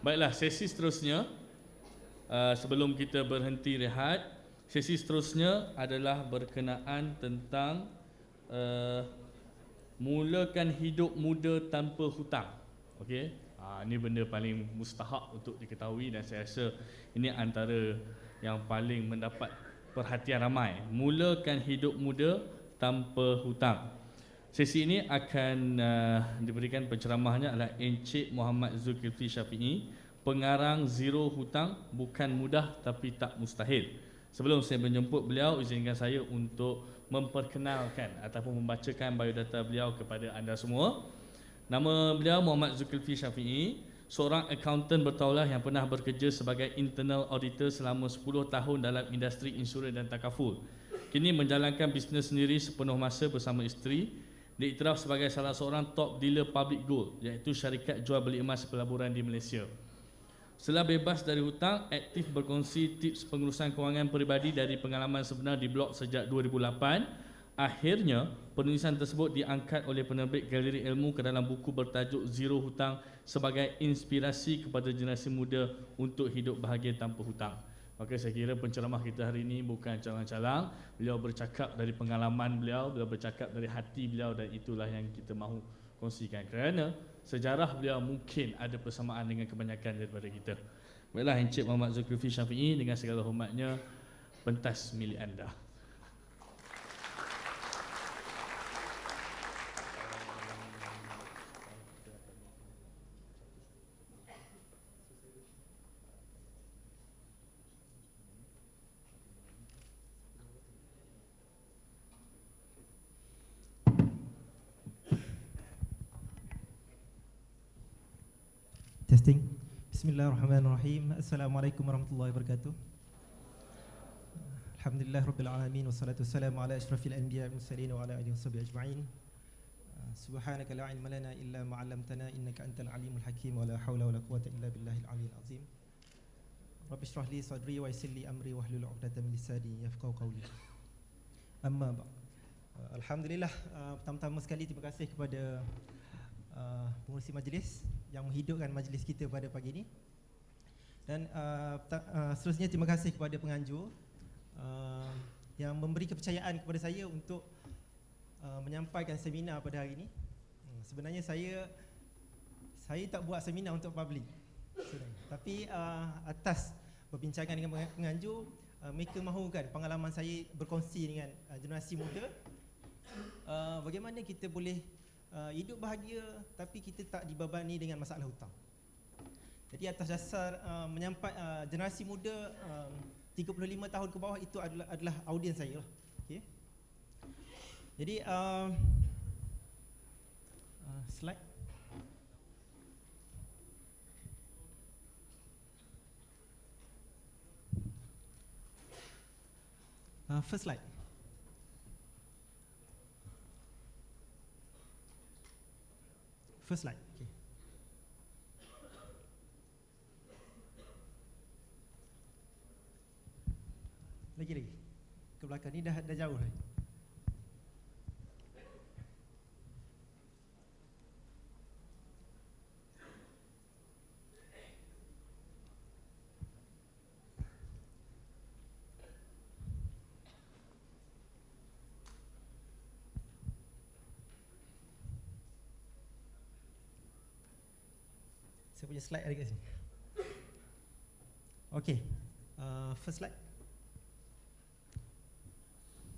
Baiklah, sesi seterusnya, sebelum kita berhenti rehat, sesi seterusnya adalah berkenaan tentang mulakan hidup muda tanpa hutang. Okey, ini benda paling mustahak untuk diketahui dan saya rasa ini antara yang paling mendapat perhatian ramai. Mulakan hidup muda tanpa hutang. Sesi ini akan diberikan penceramahnya adalah Encik Muhammad Zulkifli Syafi'i, pengarang Zero Hutang, bukan mudah tapi tak mustahil. Sebelum saya menjemput beliau, izinkan saya untuk memperkenalkan ataupun membacakan biodata beliau kepada anda semua. Nama beliau Muhammad Zulkifli Syafi'i, seorang akaunten bertaulah yang pernah bekerja sebagai internal auditor selama 10 tahun dalam industri insurans dan takaful. Kini menjalankan bisnes sendiri sepenuh masa bersama isteri. Diiktiraf sebagai salah seorang top dealer public gold, iaitu syarikat jual beli emas pelaburan di Malaysia. Setelah bebas dari hutang, aktif berkongsi tips pengurusan kewangan peribadi dari pengalaman sebenar di blog sejak 2008. Akhirnya, penulisan tersebut diangkat oleh penerbit Galeri Ilmu ke dalam buku bertajuk Zero Hutang sebagai inspirasi kepada generasi muda untuk hidup bahagia tanpa hutang. Maka saya kira penceramah kita hari ini bukan calang-calang. Beliau bercakap dari pengalaman beliau bercakap dari hati beliau, dan itulah yang kita mahu kongsikan. Kerana sejarah beliau mungkin ada persamaan dengan kebanyakan daripada kita. Baiklah, Encik Muhammad Zulkifli Syafi'i, dengan segala hormatnya, pentas milik anda. Testing. Bismillahirrahmanirrahim. Assalamualaikum warahmatullahi wabarakatuh. Alhamdulillah rabbil alamin, wassalatu wassalamu ala asyrafil anbiya wal mursalin wa ala alihi washabihi ajma'in. Subhanaka la ilma lana illa ma 'allamtana innaka antal alimul hakim wa la haula wa la quwwata illa billahil aliyyil azim. Rabbi shrah li sadri wa yassir li amri wahlul 'uqdatam min lisani yafqahu qawli. Amma ba'd. Alhamdulillah, pertama-tama sekali terima kasih kepada pengurusi majlis yang menghidupkan majlis kita pada pagi ini. Dan seterusnya terima kasih kepada penganjur yang memberi kepercayaan kepada saya untuk menyampaikan seminar pada hari ini. Sebenarnya saya tak buat seminar untuk public sebenarnya. Tapi atas perbincangan dengan penganjur, mereka mahukan pengalaman saya berkongsi dengan generasi muda, bagaimana kita boleh hidup bahagia tapi kita tak dibebani dengan masalah hutang. Jadi atas dasar generasi muda 35 tahun ke bawah, itu adalah audiens saya lah. Okay. Jadi slide. First slide. First slide. Okay. Lagi ke belakang ni dah jauh dah. Saya punya slide ada kat sini. Okay, first slide.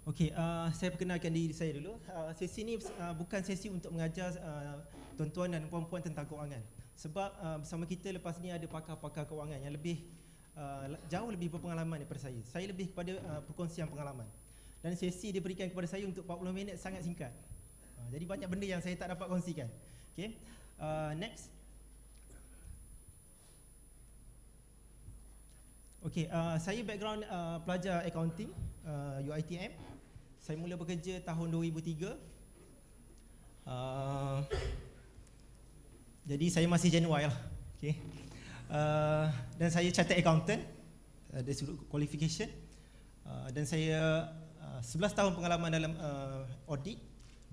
Okay, saya perkenalkan diri saya dulu. Sesi ni bukan sesi untuk mengajar tuan-tuan dan puan-puan tentang kewangan. Sebab bersama kita lepas ni ada pakar-pakar kewangan yang jauh lebih berpengalaman daripada saya. Saya lebih kepada perkongsian pengalaman. Dan sesi diberikan kepada saya untuk 40 minit, sangat singkat. Jadi banyak benda yang saya tak dapat kongsikan. Okay, next. Okay, saya background pelajar accounting, UiTM. Saya mula bekerja tahun 2003. Jadi saya masih Gen Y lah. Okay. Dan saya chartered accountant, dari sudut qualification. Dan saya 11 tahun pengalaman dalam audit,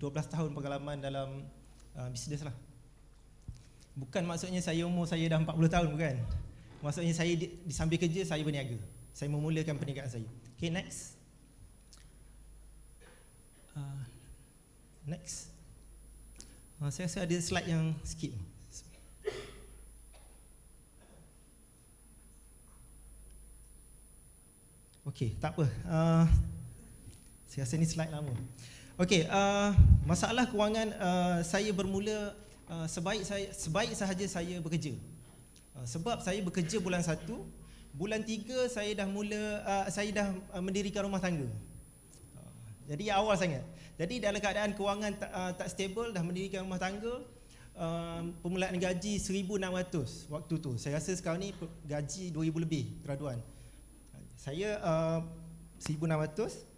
12 tahun pengalaman dalam bisnes lah. Bukan maksudnya saya umur saya dah 40 tahun, bukan. Maksudnya saya di sambil kerja saya berniaga. Saya memulakan perniagaan saya. Okay, next. Next. Saya rasa ada slide yang skip. Okey, tak apa. Saya rasa ni slide lama. Okey, masalah kewangan saya bermula sebaik sahaja saya bekerja. Sebab saya bekerja bulan 1, bulan 3 saya dah mendirikan rumah tangga. Jadi awal sangat. Jadi dalam keadaan kewangan tak stable, dah mendirikan rumah tangga, permulaan gaji 1,600 waktu tu. Saya rasa sekarang ni gaji 2,000 lebih graduan. Saya 1,600.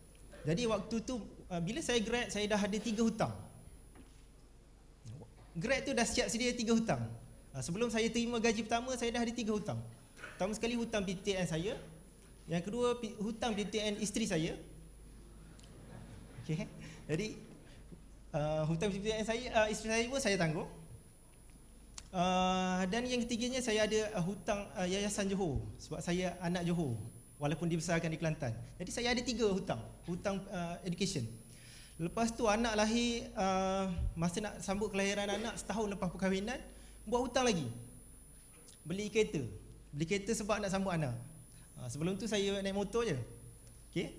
Jadi waktu tu bila saya grad, saya dah ada 3 hutang. Grad tu dah siap sedia 3 hutang. Sebelum saya terima gaji pertama, saya dah ada 3 hutang. Pertama sekali hutang PTN saya. Yang kedua hutang PTN isteri saya. Okay. Jadi hutang PTN saya, isteri saya pun saya tanggung. Dan yang ketiganya saya ada hutang Yayasan Johor. Sebab saya anak Johor, walaupun dibesarkan di Kelantan. Jadi saya ada 3 hutang education. Lepas tu anak lahir, masa nak sambut kelahiran anak setahun lepas perkahwinan, buat hutang lagi. Beli kereta sebab nak sambut anak. Sebelum tu saya naik motor je. Okay.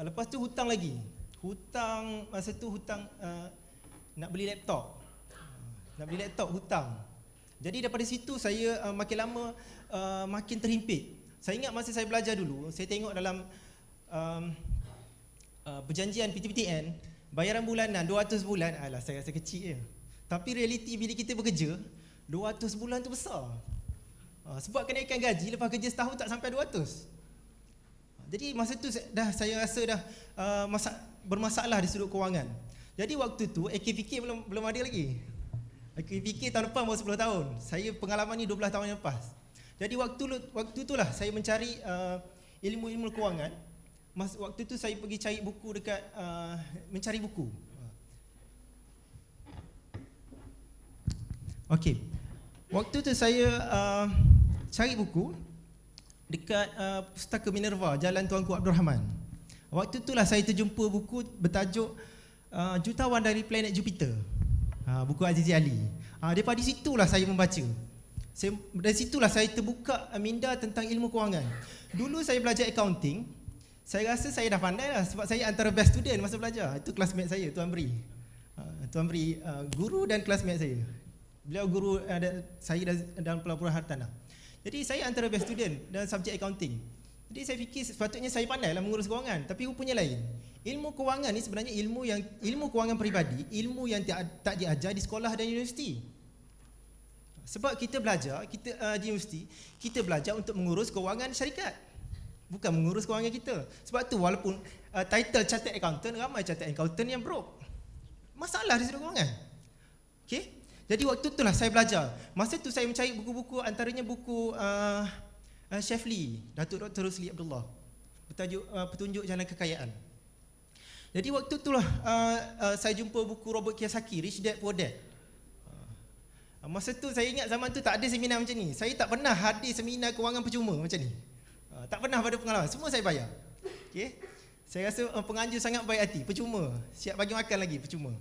Lepas tu hutang lagi. Masa tu hutang nak beli laptop. Hutang. Jadi daripada situ saya makin lama makin terhimpit. Saya ingat masa saya belajar dulu, saya tengok dalam perjanjian PTPTN, bayaran bulanan 200 bulan, alah saya rasa kecil je. Tapi realiti bila kita bekerja, 200 bulan tu besar. Sebab kenaikan gaji lepas kerja setahun tak sampai 200. Jadi masa tu saya rasa dah bermasalah di sudut kewangan. Jadi waktu tu AKPK belum ada lagi. AKPK tahun depan baru 10 tahun. Saya pengalaman ni 12 tahun yang lepas. Jadi waktu itulah saya mencari ilmu-ilmu kewangan. Waktu tu saya pergi cari buku mencari buku. Okey. Waktu tu saya cari buku dekat Pustaka Minerva, Jalan Tuanku Abdul Rahman. Waktu itulah saya terjumpa buku bertajuk Jutawan dari Planet Jupiter. Buku Azizi Ali. Daripada situlah saya membaca. Dari situlah saya terbuka minda tentang ilmu kewangan. Dulu saya belajar accounting. Saya rasa saya dah pandai lah sebab saya antara best student masa belajar. Itu classmate saya, Tuan Bri. Tuan Bri guru dan classmate saya. Beliau guru saya dalam pelaburan hartanah. Jadi saya antara best student dalam subjek accounting. Jadi saya fikir sepatutnya saya pandai lah mengurus kewangan, tapi rupanya lain. Ilmu kewangan ni sebenarnya ilmu kewangan peribadi, ilmu yang tak diajar di sekolah dan universiti. Sebab kita belajar, di universiti, kita belajar untuk mengurus kewangan syarikat, bukan mengurus kewangan kita. Sebab tu walaupun title chartered accountant, ramai chartered accountant yang broke. Masalah di sudut kewangan. Okay? Jadi waktu itulah saya belajar. Masa tu saya mencari buku-buku, antaranya buku Chef Lee, Datuk Dr. Rusli Abdullah, bertajuk Petunjuk Jalan Kekayaan. Jadi waktu itulah saya jumpa buku Robert Kiyosaki, Rich Dad Poor Dad. Masa tu saya ingat zaman tu tak ada seminar macam ni. Saya tak pernah hadir seminar kewangan percuma macam ni. Tak pernah pada pengalaman, semua saya bayar. Okay? Saya rasa penganjur sangat baik hati, percuma. Siap bagi makan lagi, percuma.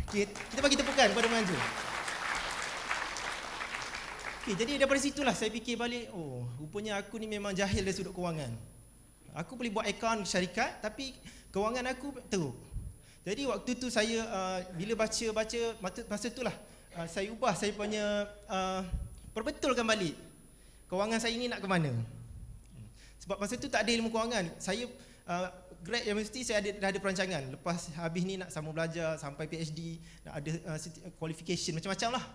Okay, kita bagi tepukan kepada penganjur. Okay, jadi daripada situlah saya fikir balik, rupanya aku ni memang jahil dari sudut kewangan. Aku boleh buat akaun syarikat tapi kewangan aku teruk. Jadi waktu tu saya bila baca masa itulah saya ubah saya punya perbetulkan balik kewangan saya ini nak ke mana. Sebab masa tu tak ada ilmu kewangan. Saya grad universiti saya dah ada perancangan. Lepas habis ni nak sambung belajar sampai PhD, nak ada qualification macam-macam lah.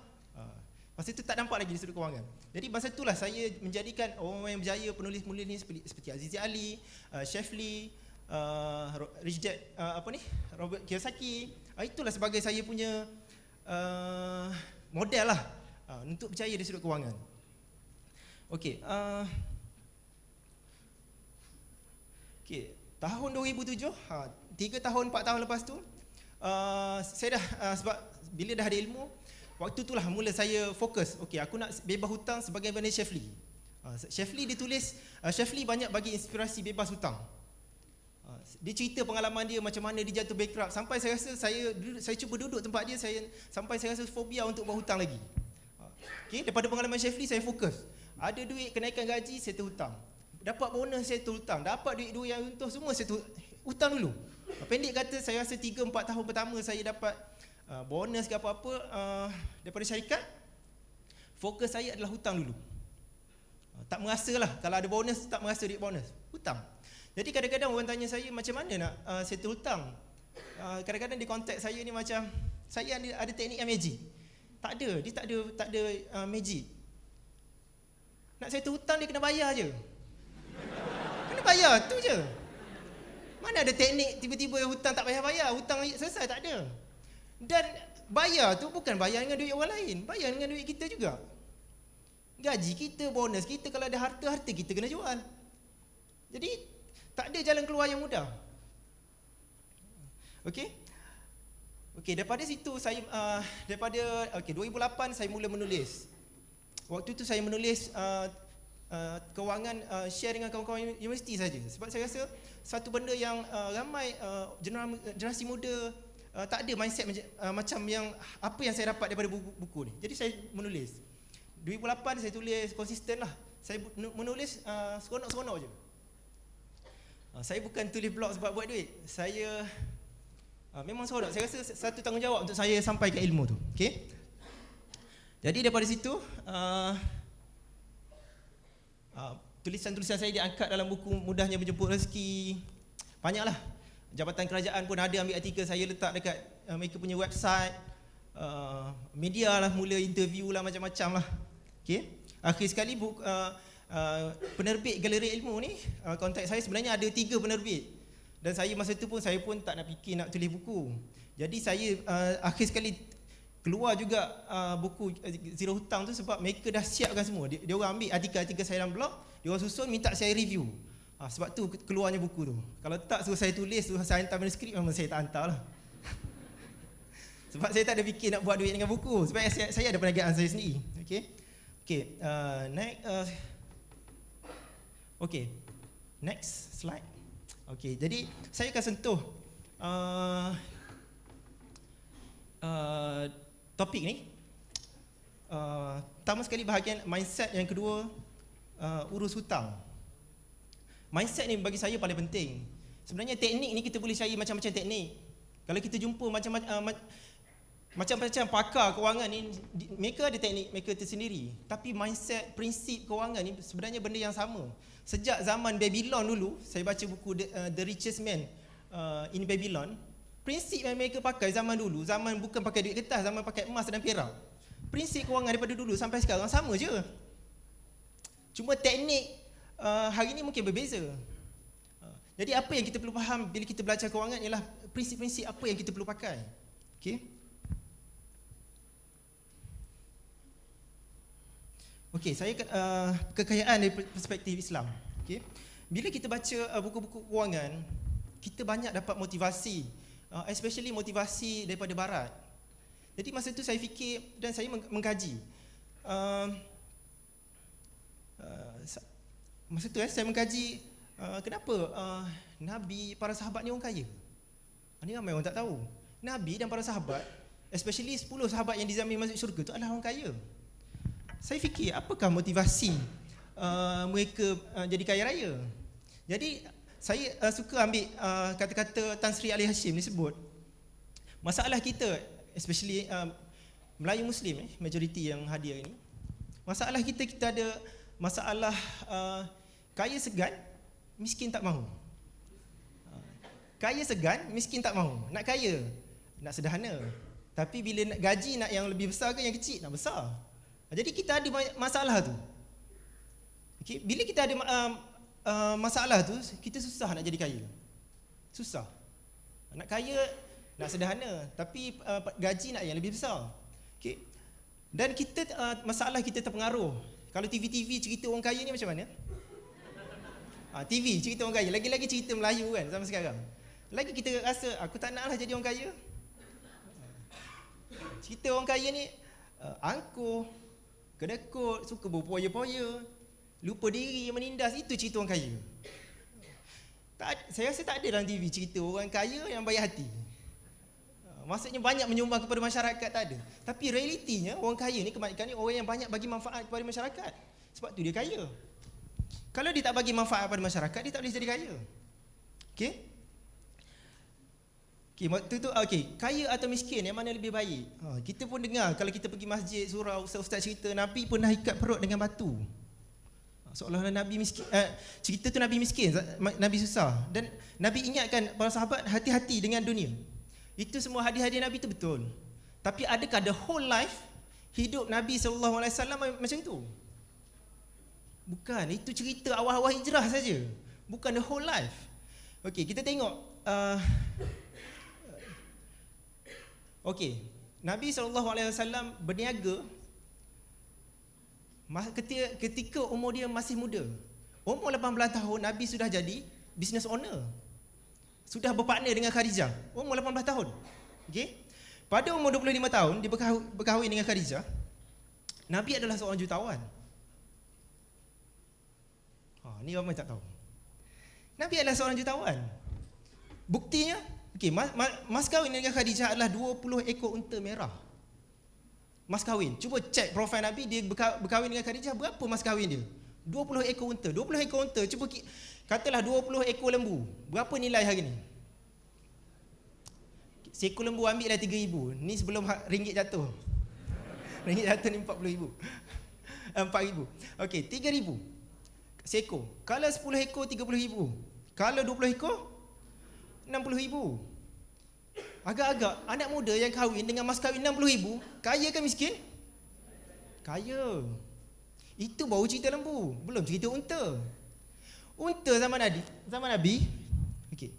Masa tu tak nampak lagi di sudut kewangan. Jadi masa itulah saya menjadikan orang yang berjaya, penulis-penulis ni seperti Azizi Ali, Chef Lee, Rich Dad, Robert Kiyosaki. Itulah sebagai saya punya model lah untuk berjaya di sudut kewangan. Okey. Tahun 2007, 3 tahun 4 tahun lepas tu saya dah sebab bila dah ada ilmu, waktu itulah mula saya fokus. Okey, aku nak bebas hutang sebagaimana Shefli. Shefli dia tulis, Shefli banyak bagi inspirasi bebas hutang. Dia cerita pengalaman dia macam mana dia jatuh bankrupt, sampai saya rasa saya cuba duduk tempat dia, sampai saya rasa fobia untuk berhutang lagi. Okey, daripada pengalaman Shefli saya fokus. Ada duit kenaikan gaji, saya terhutang. Dapat bonus, saya terhutang. Dapat duit yang untung semua, saya hutang dulu. Pendek kata, saya rasa 3-4 tahun pertama saya dapat bonus ke apa-apa daripada syarikat. Fokus saya adalah hutang dulu. Tak merasa lah, kalau ada bonus, tak merasa duit bonus. Hutang. Jadi kadang-kadang orang tanya saya macam mana nak settle hutang. Kadang-kadang di konteks saya ni macam saya ada teknik yang magic. Tak ada, dia tak ada magic. Nak settle hutang dia kena bayar je. Kena bayar, tu je. Mana ada teknik tiba-tiba hutang tak bayar-bayar, hutang selesai, tak ada. Dan bayar tu bukan bayar dengan duit orang lain, bayar dengan duit kita juga. Gaji kita, bonus kita, kalau ada harta kita kena jual. Jadi tak ada jalan keluar yang mudah. Okey, daripada situ saya 2008 saya mula menulis. Waktu tu saya menulis kewangan share dengan kawan-kawan universiti saja, sebab saya rasa satu benda yang ramai generasi muda tak ada mindset macam yang apa yang saya dapat daripada buku ni. Jadi saya menulis. 2008 saya tulis konsisten lah. Saya menulis seronok-seronok je. Saya bukan tulis blog sebab buat duit. Saya memang seronok. Saya rasa satu tanggungjawab untuk saya sampaikan ilmu tu. Okey. Jadi daripada situ tulisan-tulisan saya diangkat dalam buku Mudahnya Menjemput Rezeki. Banyaklah. Jabatan kerajaan pun ada ambil artikel saya letak dekat mereka punya website. Media lah mula interview lah macam-macam lah. Okey. Akhir sekali penerbit Galeri Ilmu ni, kontak saya sebenarnya ada 3 penerbit. Dan saya masa tu pun saya pun tak nak fikir nak tulis buku. Jadi saya akhir sekali keluar juga buku Zero Hutang tu sebab mereka dah siapkan semua. Dia orang ambil artikel-artikel saya dalam blog, dia orang susun minta saya review. Sebab tu keluarnya buku tu. Kalau tak suruh saya tulis, suruh saya hantar manuskrip, memang saya tak hantar lah. Sebab saya tak ada fikir nak buat duit dengan buku. Sebab saya ada perniagaan saya sendiri. Okey, next slide. Okey, jadi saya akan sentuh topik ni. Pertama sekali bahagian mindset, yang kedua urus hutang. Mindset ni bagi saya paling penting. Sebenarnya teknik ni kita boleh cari macam-macam teknik. Kalau kita jumpa macam-macam pakar kewangan ni, mereka ada teknik mereka tersendiri. Tapi mindset, prinsip kewangan ni sebenarnya benda yang sama. Sejak zaman Babylon dulu, saya baca buku The Richest Man in Babylon. Prinsip yang mereka pakai zaman dulu, zaman bukan pakai duit kertas, zaman pakai emas dan perak. Prinsip kewangan daripada dulu sampai sekarang sama je. Cuma teknik hari ini mungkin berbeza. Jadi apa yang kita perlu faham bila kita belajar kewangan ialah prinsip-prinsip apa yang kita perlu pakai. Okey, saya kekayaan dari perspektif Islam. Bila kita baca buku-buku kewangan, kita banyak dapat motivasi, especially motivasi daripada barat. Jadi masa tu saya fikir dan saya mengkaji. Masa tu saya mengkaji kenapa Nabi, para sahabat ni orang kaya. Ini ramai orang tak tahu. Nabi dan para sahabat, especially 10 sahabat yang dijamin masuk syurga tu adalah orang kaya. Saya fikir apakah motivasi mereka jadi kaya raya. Jadi saya suka ambil kata-kata Tan Sri Ali Hashim ni sebut, masalah kita, especially Melayu Muslim, majoriti yang hadir ini, masalah kita ada masalah kaya segan, miskin tak mahu. Kaya segan, miskin tak mahu. Nak kaya, nak sederhana. Tapi bila nak gaji, nak yang lebih besar ke yang kecil, nak besar. Jadi kita ada masalah tu. Bila kita ada masalah tu, kita susah nak jadi kaya. Susah. Nak kaya, nak sederhana, tapi gaji nak yang lebih besar. Dan kita masalah kita terpengaruh. Kalau TV cerita orang kaya ni macam mana? TV cerita orang kaya, lagi-lagi cerita Melayu kan zaman sekarang. Lagi kita rasa aku tak naklah jadi orang kaya. Cerita orang kaya ni angkuh, kedekut, suka berpoya-poya, lupa diri, menindas. Itu cerita orang kaya. Saya rasa tak ada dalam TV cerita orang kaya yang baik hati. Maksudnya banyak menyumbang kepada masyarakat, tak ada. Tapi realitinya orang kaya ni kebanyakan ni orang yang banyak bagi manfaat kepada masyarakat. Sebab tu dia kaya. Kalau dia tak bagi manfaat kepada masyarakat, dia tak boleh jadi kaya. Okey? Okey, waktu tu kaya atau miskin yang mana lebih baik? Kita pun dengar kalau kita pergi masjid, surau, ustaz-ustaz cerita Nabi pernah ikat perut dengan batu. Seolah-olah Nabi miskin, cerita tu Nabi miskin, Nabi susah. Dan Nabi ingatkan para sahabat hati-hati dengan dunia. Itu semua hadis-hadis Nabi tu betul. Tapi adakah the whole life hidup Nabi SAW macam tu? Bukan, itu cerita awal-awal hijrah saja. Bukan the whole life. Okey, kita tengok. Nabi SAW berniaga ketika umur dia masih muda. Umur 18 tahun Nabi sudah jadi business owner. Sudah berpartner dengan Khadijah. Umur 18 tahun. Okey. Pada umur 25 tahun dia berkahwin dengan Khadijah. Nabi adalah seorang jutawan. Ni ramai tak tahu. Nabi adalah seorang jutawan. Buktinya, mas kahwin dengan Khadijah adalah 20 ekor unta merah. Mas kahwin. Cuba cek profil Nabi, dia berkahwin dengan Khadijah, berapa mas kahwin dia? 20 ekor unta. 20 ekor unta. Cuba katalah 20 ekor lembu. Berapa nilai hari ni? Seekor lembu ambil dah 3,000. Ni sebelum ringgit jatuh. Ringgit jatuh ni 40,000. 4,000. Okey, 3,000 seekor. Kalau 10 ekor 30,000. Kalau 20 ekor 60,000. Agak-agak anak muda yang kahwin dengan mas kahwin 60,000, kaya ke miskin? Kaya. Itu baru cerita lembu, belum cerita unta. Unta zaman Nabi, okey.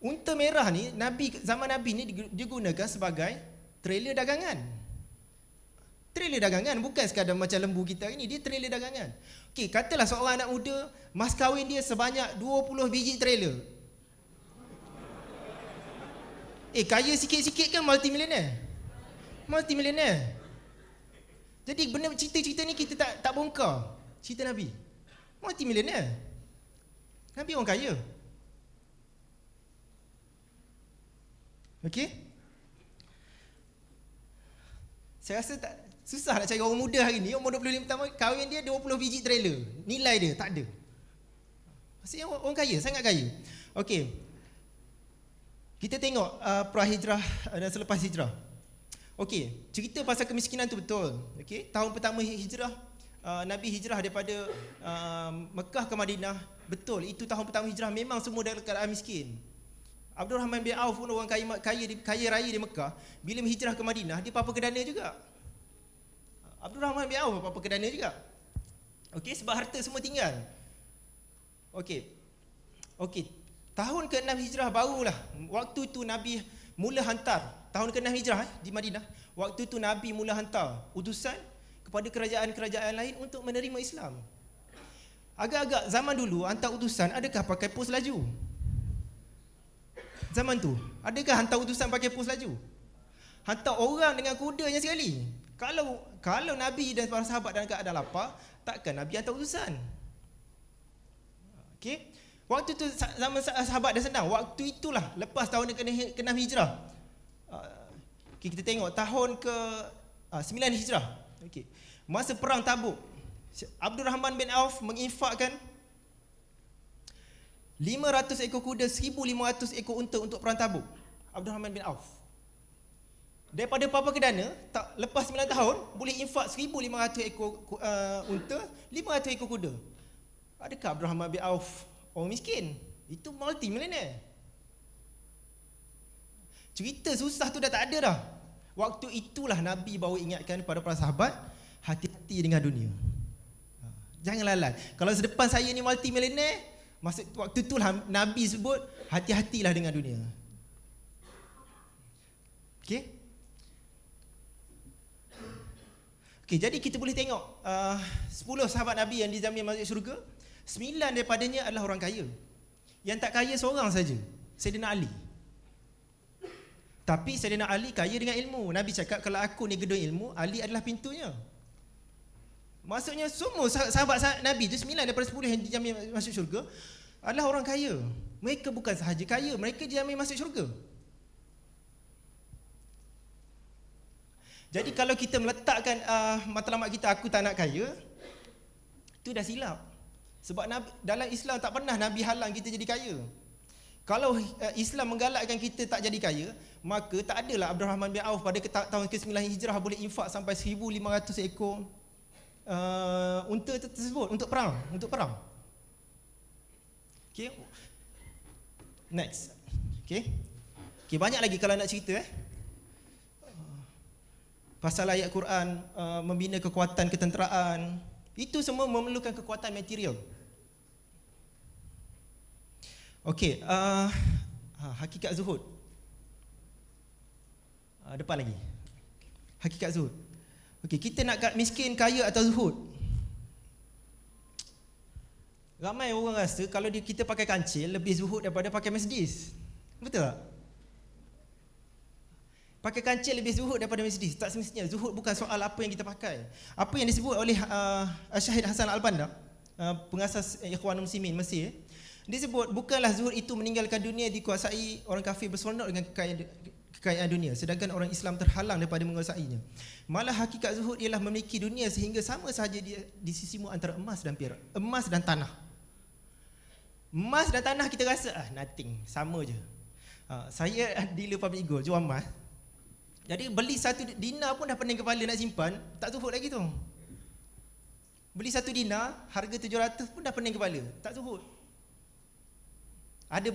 Unta merah ni zaman Nabi ni digunakan sebagai trailer dagangan. Trailer dagangan, bukan sekadar macam lembu kita ini, dia trailer dagangan. Okey, katalah seorang anak muda mas kahwin dia sebanyak 20 biji trailer. Kaya sikit-sikit kan multimillionaire. Jadi benda cerita-cerita ni kita tak bongkar. Cerita Nabi multimillionaire. Nabi orang kaya. Okey? Saya rasa susah nak cari orang muda hari ni. Umur 25 tahun kahwin dia 20 biji trailer. Nilai dia tak ada. Maksudnya orang kaya, sangat kaya. Okey. Kita tengok pra-hijrah dan selepas hijrah. Okey, cerita pasal kemiskinan tu betul. Okey, tahun pertama hijrah, Nabi hijrah daripada Mekah ke Madinah. Betul, itu tahun pertama hijrah, memang semua dalam keadaan miskin. Abdul Rahman bin Auf pun orang kaya raya di Mekah. Bila hijrah ke Madinah, dia papa kedana juga. Abdul Rahman bin Auf papa kedana juga. Okey, sebab harta semua tinggal. Okey. Tahun ke-6 hijrah barulah. Waktu tu Nabi mula hantar. Tahun ke-6 hijrah di Madinah. Waktu tu Nabi mula hantar utusan kepada kerajaan-kerajaan lain untuk menerima Islam. Agak-agak zaman dulu hantar utusan adakah pakai pos laju? Zaman tu adakah hantar utusan pakai pos laju? Hantar orang dengan kudanya sekali. Kalau Nabi dan para sahabat dalam keadaan lapar, takkan Nabi hantar utusan. Okey. Waktu tu zaman sahabat dah senang. Waktu itulah lepas tahun ke-6 hijrah. Kita tengok tahun ke-9 hijrah. Okey. Masa perang Tabuk, Abdul Rahman bin Auf menginfakkan 500 ekor kuda, 1,500 ekor unta untuk perang Tabuk. Abdul Rahman bin Auf. Daripada papa kedana, lepas 9 tahun boleh infak 1,500 ekor unta, 500 ekor kuda. Adakah Abdul Rahman bin Auf orang miskin? Itu multi-millionaire. Cerita susah tu dah tak ada dah. Waktu itulah Nabi baru ingatkan kepada para sahabat, hati-hati dengan dunia. Jangan lalai. Kalau sedepan saya ni multi-millionaire, waktu itulah Nabi sebut, hati-hatilah dengan dunia. Okey? Okey, jadi kita boleh tengok 10 sahabat Nabi yang dijamin masuk syurga. 9 daripadanya adalah orang kaya. Yang tak kaya seorang saja, Sayyidina Ali. Tapi Sayyidina Ali kaya dengan ilmu. Nabi cakap kalau aku ni gedung ilmu, Ali adalah pintunya. Maksudnya semua sahabat Nabi tu 9 daripada 10 yang dijamin masuk syurga adalah orang kaya. Mereka bukan sahaja kaya, mereka dijamin masuk syurga. Jadi kalau kita meletakkan matlamat kita aku tak nak kaya, itu dah silap. Sebab dalam Islam tak pernah Nabi halang kita jadi kaya. Kalau Islam menggalakkan kita tak jadi kaya, maka tak adalah Abdul Rahman bin Auf pada tahun ke-9 Hijrah boleh infak sampai 1,500 ekor unta tersebut untuk perang. Okay. Next. Okay, banyak lagi kalau nak cerita pasal ayat Quran membina kekuatan ketenteraan. Itu semua memerlukan kekuatan material. Okey, hakikat zuhud. Depan lagi. Hakikat zuhud. Okey, kita nak miskin, kaya atau zuhud? Ramai orang rasa kalau kita pakai kancil lebih zuhud daripada pakai Mercedes. Betul tak? Pakai kancil lebih zuhud daripada Mercedes. Tak semestinya. Zuhud bukan soal apa yang kita pakai. Apa yang disebut oleh Syahid Hasan Al-Banna, pengasas Ikhwanul Muslimin Mesir, dia sebut bukanlah zuhud itu meninggalkan dunia dikuasai orang kafir berseronok dengan kekayaan dunia, sedangkan orang Islam terhalang daripada menguasainya. Malah hakikat zuhud ialah memiliki dunia sehingga sama sahaja dia di sisimu antara emas dan perak, emas dan tanah. Emas dan tanah kita rasa nothing, sama je. Saya dealer public gold, jual emas. Jadi beli 1 dinar pun dah pening kepala nak simpan, tak zuhud lagi tu. Beli 1 dinar harga 700 pun dah pening kepala, tak zuhud. Ada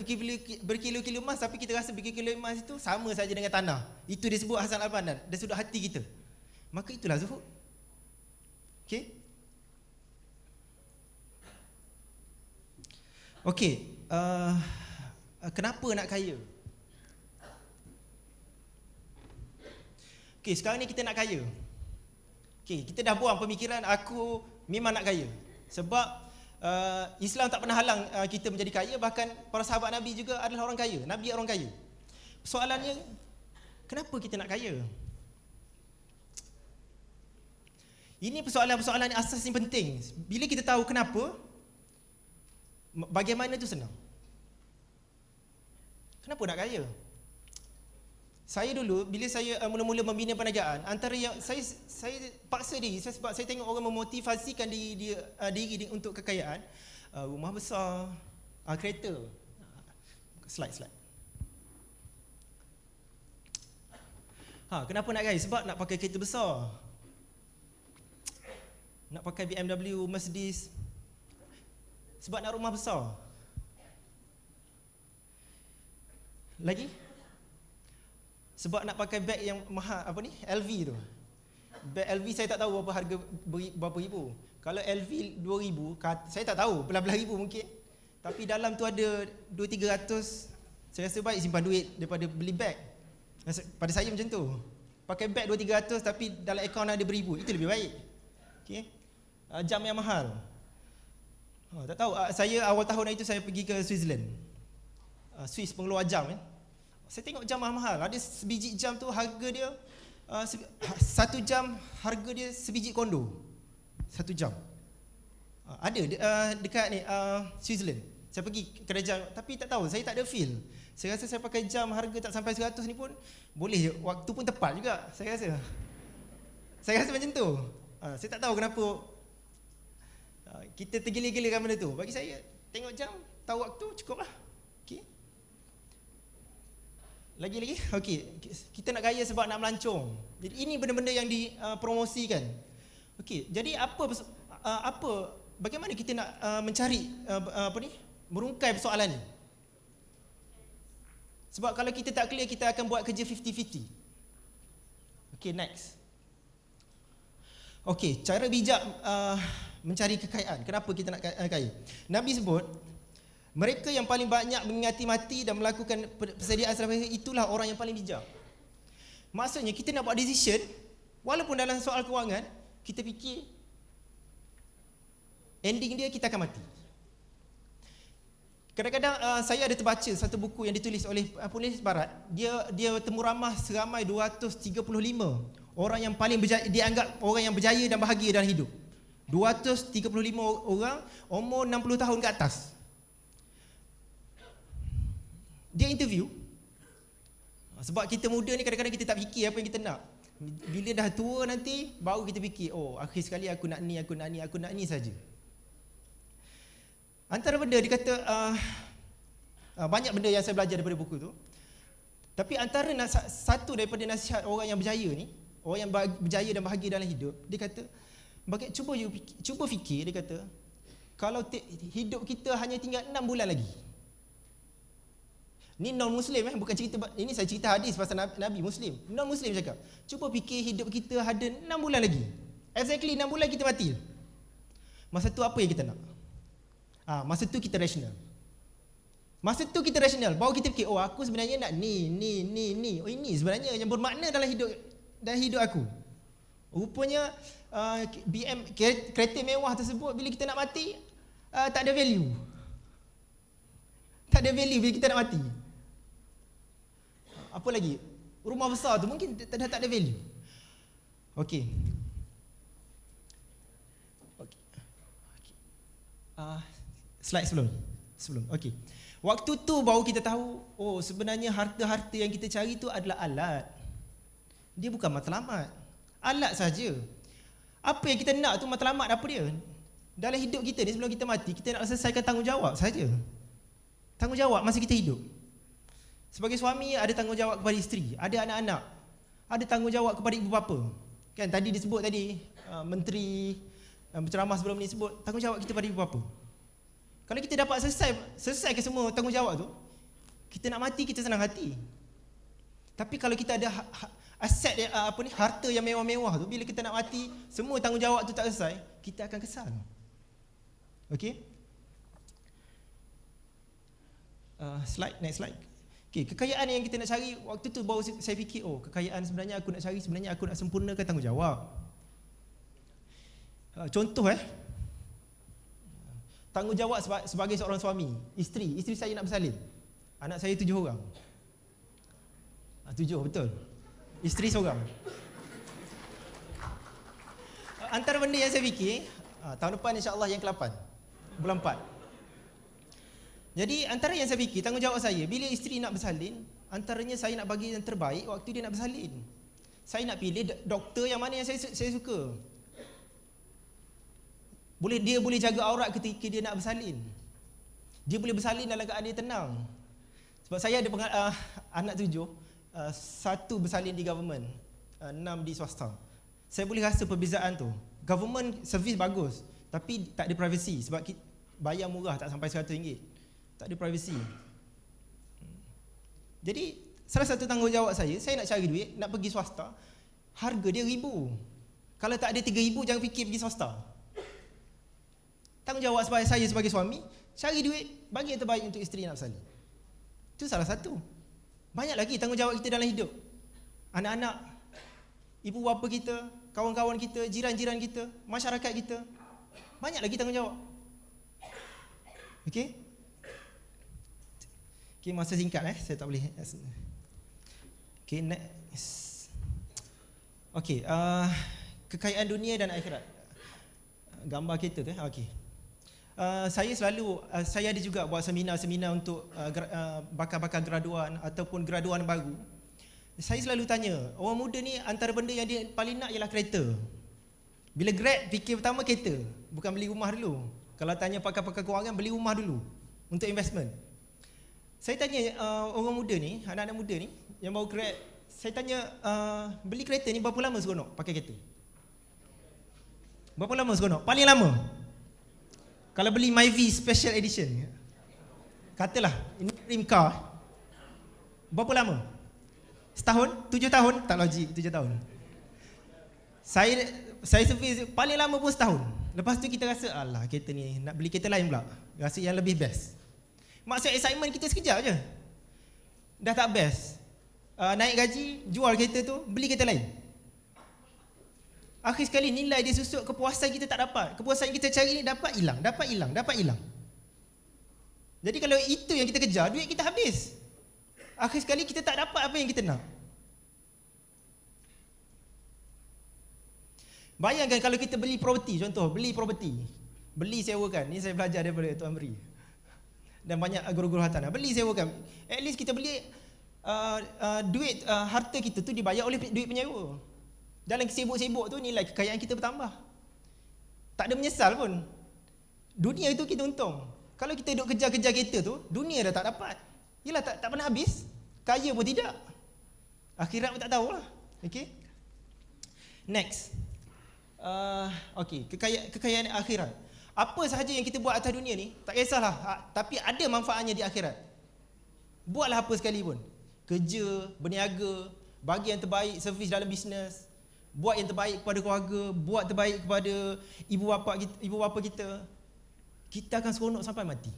berkilo-kilo emas tapi kita rasa berkilo emas itu sama saja dengan tanah. Itu disebut Hasan Al-Banna, dia sudut hati kita. Maka itulah zuhud. Okey. Okey, kenapa nak kaya? Okey, sekarang ni kita nak kaya. Okey, kita dah buang pemikiran aku memang nak kaya. Sebab Islam tak pernah halang kita menjadi kaya. Bahkan para sahabat Nabi juga adalah orang kaya. Nabi orang kaya. Soalannya, kenapa kita nak kaya? Ini persoalan-persoalan yang asas yang penting. Bila kita tahu kenapa, bagaimana tu senang. Kenapa nak kaya? Saya dulu bila saya mula-mula membina perniagaan, antara yang saya paksa diri sebab saya tengok orang memotivasikan diri untuk kekayaan, rumah besar, kereta. Slide. Kenapa nak kaya? Sebab nak pakai kereta besar. Nak pakai BMW, Mercedes. Sebab nak rumah besar. Lagi? Sebab nak pakai beg yang mahal, LV tu. Beg LV saya tak tahu berapa harga, berapa ribu. Kalau LV 2,000, saya tak tahu, belah-belah ribu mungkin. Tapi dalam tu ada 200-300, saya rasa baik simpan duit daripada beli beg. Pada saya macam tu. Pakai beg 200-300 tapi dalam akaun ada beribu, itu lebih baik. Okay. Jam yang mahal. Tak tahu, saya awal tahun itu saya pergi ke Switzerland. Swiss pengeluar jam Saya tengok jam mahal. Ada sebiji jam tu harga dia 1 jam harga dia sebiji kondo. 1 jam. Ada dekat ni Switzerland. Saya pergi kedai jam tapi tak tahu, saya tak ada feel. Saya rasa saya pakai jam harga tak sampai 100 ni pun boleh je. Waktu pun tepat juga saya rasa. Saya rasa macam tu. Saya tak tahu kenapa kita tergila-gilakan benda tu. Bagi saya tengok jam, tahu waktu cukuplah. Okey. Lagi-lagi? Okey, kita nak kaya sebab nak melancong. Jadi ini benda-benda yang dipromosikan. Okey, jadi bagaimana kita nak mencari merungkai persoalan ni? Sebab kalau kita tak clear, kita akan buat kerja 50-50. Okey, next. Okey, cara bijak mencari kekayaan. Kenapa kita nak kaya? Nabi sebut, mereka yang paling banyak mengingati mati dan melakukan persediaan selepas itulah orang yang paling bijak. Maksudnya kita nak buat decision, walaupun dalam soal kewangan, kita fikir ending dia kita akan mati. Kadang-kadang saya ada terbaca satu buku yang ditulis oleh penulis barat. Dia temu ramah seramai 235 orang yang paling dianggap orang yang berjaya dan bahagia dalam hidup. 235 orang umur 60 tahun ke atas. Dia interview. Sebab kita muda ni kadang-kadang kita tak fikir apa yang kita nak. Bila dah tua nanti baru kita fikir, oh akhir sekali aku nak ni saja. Antara benda dia kata banyak benda yang saya belajar daripada buku tu. Tapi antara satu daripada nasihat orang yang berjaya ni, orang yang berjaya dan bahagia dalam hidup, dia kata cuba fikir, dia kata kalau hidup kita hanya tinggal 6 bulan lagi. Ni non-muslim bukan cerita, ini saya cerita hadis pasal Nabi Muslim. Non-muslim cakap, cuba fikir hidup kita ada 6 bulan lagi. Exactly 6 bulan kita mati. Masa tu apa yang kita nak? Masa tu kita rasional. Baru kita fikir, oh aku sebenarnya nak ni. Oh ini sebenarnya yang bermakna dalam hidup aku. Rupanya BM kereta mewah tersebut bila kita nak mati tak ada value. Tak ada value bila kita nak mati. Apa lagi? Rumah besar tu mungkin dah tak ada value. Okey. Slide sebelum. Okey. Waktu tu baru kita tahu, oh sebenarnya harta-harta yang kita cari tu adalah alat. Dia bukan matlamat. Alat saja. Apa yang kita nak tu matlamat apa dia? Dalam hidup kita ni sebelum kita mati, kita nak selesaikan tanggungjawab saja. Tanggungjawab masa kita hidup. Sebagai suami ada tanggungjawab kepada isteri, ada anak-anak, ada tanggungjawab kepada ibu bapa. Kan tadi disebut menteri berceramah sebelum ni sebut tanggungjawab kita pada ibu bapa. Kalau kita dapat selesai ke semua tanggungjawab tu, kita nak mati kita senang hati. Tapi kalau kita ada aset harta yang mewah-mewah tu, bila kita nak mati semua tanggungjawab tu tak selesai, kita akan kesal. Okey? Next slide. Okey, kekayaan yang kita nak cari waktu tu baru saya fikir, oh kekayaan sebenarnya aku nak sempurnakan tanggungjawab. Contoh tanggungjawab sebagai seorang suami, isteri saya nak bersalin. Anak saya 7 orang. 7 betul. Isteri seorang. Antara benda yang saya fikir, tahun depan insya-Allah yang ke-8, bulan 4. Jadi antara yang saya fikir, tanggungjawab saya bila isteri nak bersalin, antaranya saya nak bagi yang terbaik waktu dia nak bersalin. Saya nak pilih doktor yang mana yang saya suka. Dia boleh jaga aurat ketika dia nak bersalin. Dia boleh bersalin dalam keadaan dia tenang. Sebab saya ada anak 7, 1 bersalin di government, 6 di swasta. Saya boleh rasa perbezaan tu. Government servis bagus, tapi tak ada privacy sebab bayar murah tak sampai RM100. Tak ada privacy. Jadi salah satu tanggungjawab saya nak cari duit, nak pergi swasta, harga dia RM1,000. Kalau tak ada RM3,000 jangan fikir pergi swasta. Tanggungjawab saya sebagai suami, cari duit, bagi yang terbaik untuk isteri nak bersalin. Itu salah satu. Banyak lagi tanggungjawab kita dalam hidup. Anak-anak, ibu bapa kita, kawan-kawan kita, jiran-jiran kita, masyarakat kita. Banyak lagi tanggungjawab. Okey? Okey, masa singkat saya tak boleh. Okey, next. Okey, kekayaan dunia dan akhirat. Gambar kita tu okey. Saya ada juga buat seminar-seminar untuk bakal-bakal graduan ataupun graduan baru. Saya selalu tanya, orang muda ni antara benda yang dia paling nak ialah kereta. Bila grad, fikir pertama kereta, bukan beli rumah dulu. Kalau tanya pakar-pakar kewangan, beli rumah dulu untuk investment. Saya tanya orang muda ni, anak-anak muda ni yang baru grad, saya tanya beli kereta ni berapa lama seronok pakai kereta? Berapa lama seronok? Paling lama kalau beli Myvi Special Edition, katalah ini dream car, berapa lama? Setahun? 7 tahun? Tak logik 7 tahun. Saya servis paling lama pun setahun. Lepas tu kita rasa, alah kereta ni, nak beli kereta lain pula, rasa yang lebih best. Maksud excitement kita sekejap je, dah tak best. Naik gaji, jual kereta tu, beli kereta lain. Akhir sekali nilai dia susut, kepuasan kita tak dapat. Kepuasan yang kita cari ni dapat hilang. Jadi kalau itu yang kita kejar, duit kita habis. Akhir sekali kita tak dapat apa yang kita nak. Bayangkan kalau kita beli property, contoh beli property, beli sewakan. Ni saya belajar daripada Tuan Beri dan banyak guru-guru hartanah. Beli sewakan, at least kita beli duit harta kita tu dibayar oleh duit penyewa. Dalam sibuk-sibuk tu nilai kekayaan kita bertambah. Tak ada menyesal pun. Dunia itu kita untung. Kalau kita duduk kejar-kejar kereta tu, dunia dah tak dapat. Yelah, tak pernah habis. Kaya pun tidak. Akhirat pun tak tahulah. Okay. Next. Okay, kekayaan akhirat. Apa sahaja yang kita buat atas dunia ni, tak kisahlah, tapi ada manfaatnya di akhirat. Buatlah apa sekalipun. Kerja, berniaga, bagi yang terbaik, servis dalam bisnes, buat yang terbaik kepada keluarga, buat terbaik kepada ibu bapa kita. Kita akan seronok sampai mati.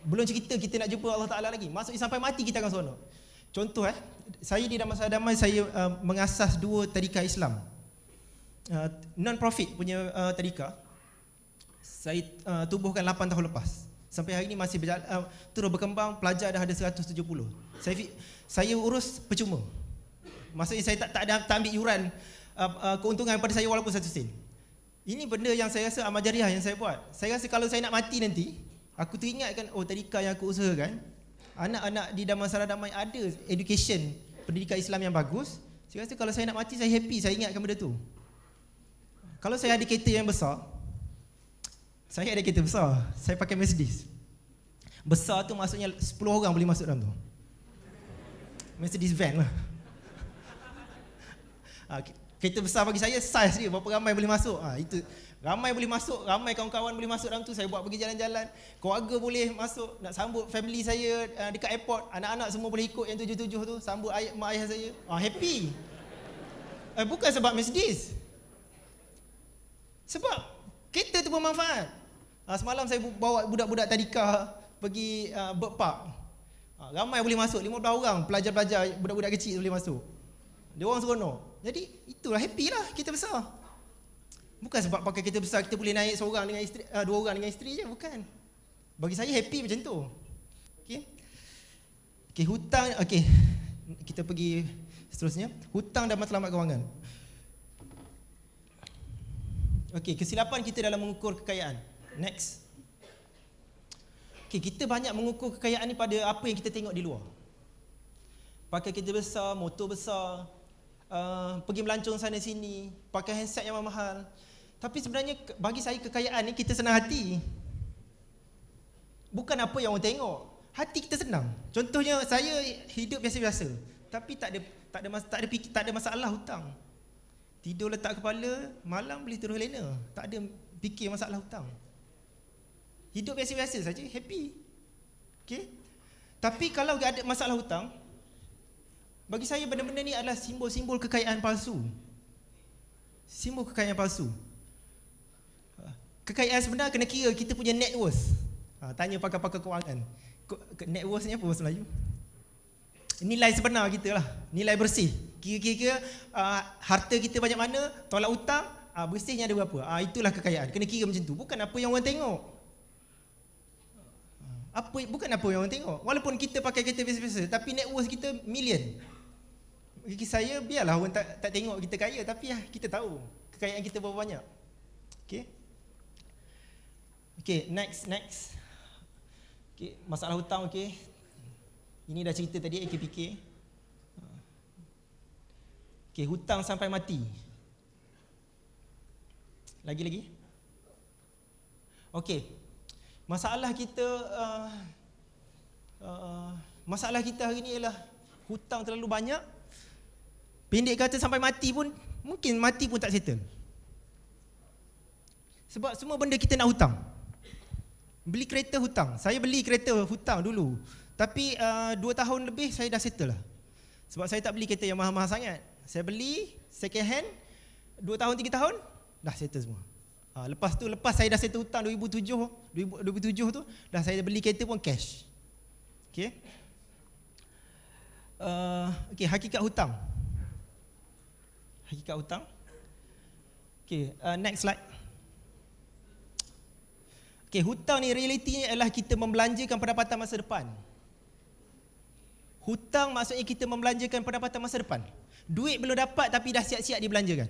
Belum cerita kita nak jumpa Allah Ta'ala lagi. Maksudnya sampai mati kita akan seronok. Contoh saya di Damansara Damai, saya mengasas 2 tadika Islam, non-profit punya tadika. Saya tubuhkan 8 tahun lepas. Sampai hari ini masih berjalan, terus berkembang. Pelajar dah ada 170. Saya urus percuma. Maksudnya saya tak ambil yuran keuntungan pada saya walaupun 1 sen. Ini benda yang saya rasa amal jariah yang saya buat. Saya rasa kalau saya nak mati nanti, aku teringatkan, oh tadika yang aku usahakan, anak-anak di Damansara Damai ada education, pendidikan Islam yang bagus. Saya rasa kalau saya nak mati, saya happy, saya ingatkan benda tu. Kalau saya ada kereta yang besar, saya ada kereta besar, saya pakai Mercedes. Besar tu maksudnya 10 orang boleh masuk dalam tu. Mercedes van lah. Kereta besar bagi saya, size dia, berapa ramai boleh masuk. Itu ramai boleh masuk, ramai kawan-kawan boleh masuk dalam tu. Saya buat pergi jalan-jalan, keluarga boleh masuk, nak sambut family saya dekat airport, anak-anak semua boleh ikut yang 7-7 tu, sambut mak ayah saya. Happy. Bukan sebab Mercedes, sebab kereta tu bermanfaat. Semalam saya bawa budak-budak tadika pergi bird park. Ramai boleh masuk, 15 orang pelajar-pelajar, budak-budak kecil boleh masuk. Dia orang seronok. Jadi itulah, happy lah kita besar. Bukan sebab pakai kereta besar kita boleh naik seorang dengan isteri, 2 orang dengan isteri je, bukan. Bagi saya happy macam tu. Okey, hutang. Okey, kita pergi seterusnya. Hutang dan matlamat kewangan. Okey, kesilapan kita dalam mengukur kekayaan. Next. Okey, kita banyak mengukur kekayaan ni pada apa yang kita tengok di luar. Pakai kereta besar, motor besar, pergi melancong sana sini, pakai handset yang mahal. Tapi sebenarnya bagi saya kekayaan ni kita senang hati. Bukan apa yang orang tengok. Hati kita senang. Contohnya saya hidup biasa-biasa, tapi tak ada masalah hutang. Tidur letak kepala, malam boleh terus lena. Tak ada fikir masalah hutang. Hidup biasa-biasa saja, happy. Okey. Tapi kalau ada masalah hutang, bagi saya benda-benda ni adalah simbol-simbol kekayaan palsu. Simbol kekayaan palsu. Kekayaan sebenar kena kira kita punya net worth. Tanya pakar-pakar kewangan. Net worth ni apa bahasa Melayu? Nilai sebenar kita lah. Nilai bersih. Kira-kira harta kita banyak mana, tolak hutang, bersihnya ada berapa. Itulah kekayaan. Kena kira macam tu. Bukan apa yang orang tengok. Bukan apa yang orang tengok. Walaupun kita pakai kereta biasa-biasa, tapi net worth kita million. Bagi saya, biarlah orang tak tengok kita kaya, tapi kita tahu kekayaan kita berapa banyak. Okay, next. Okay, masalah hutang, okay. Ini dah cerita tadi, AKPK. Okay, hutang sampai mati. Lagi-lagi. Okay, masalah kita hari ni ialah hutang terlalu banyak. Pendek kata sampai mati pun, mungkin mati pun tak settle. Sebab semua benda kita nak hutang. Beli kereta hutang. Saya beli kereta hutang dulu. Tapi 2 tahun lebih saya dah settle lah. Sebab saya tak beli kereta yang mahal-mahal sangat. Saya beli second hand, 2 tahun 3 tahun dah settle semua. Lepas saya dah settle hutang 2007 tu, dah saya beli kereta pun cash. Okay. Hakikat hutang. Okay, next slide. Okay, hutang ni realitinya adalah kita membelanjakan pendapatan masa depan. Hutang maksudnya kita membelanjakan pendapatan masa depan. Duit belum dapat tapi dah siap-siap dibelanjakan.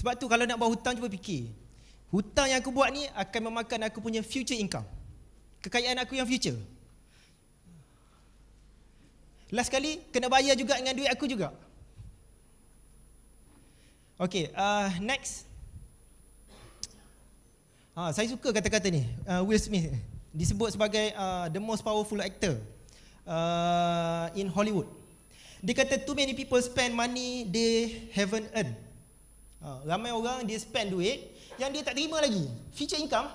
Sebab tu kalau nak buat hutang, cuba fikir. Hutang yang aku buat ni akan memakan aku punya future income. Kekayaan aku yang future. Last kali, kena bayar juga dengan duit aku juga. Okay, next. Saya suka kata-kata ni. Will Smith disebut sebagai the most powerful actor in Hollywood. Dia kata too many people spend money they haven't earned. Ramai orang dia spend duit yang dia tak terima lagi. Future income,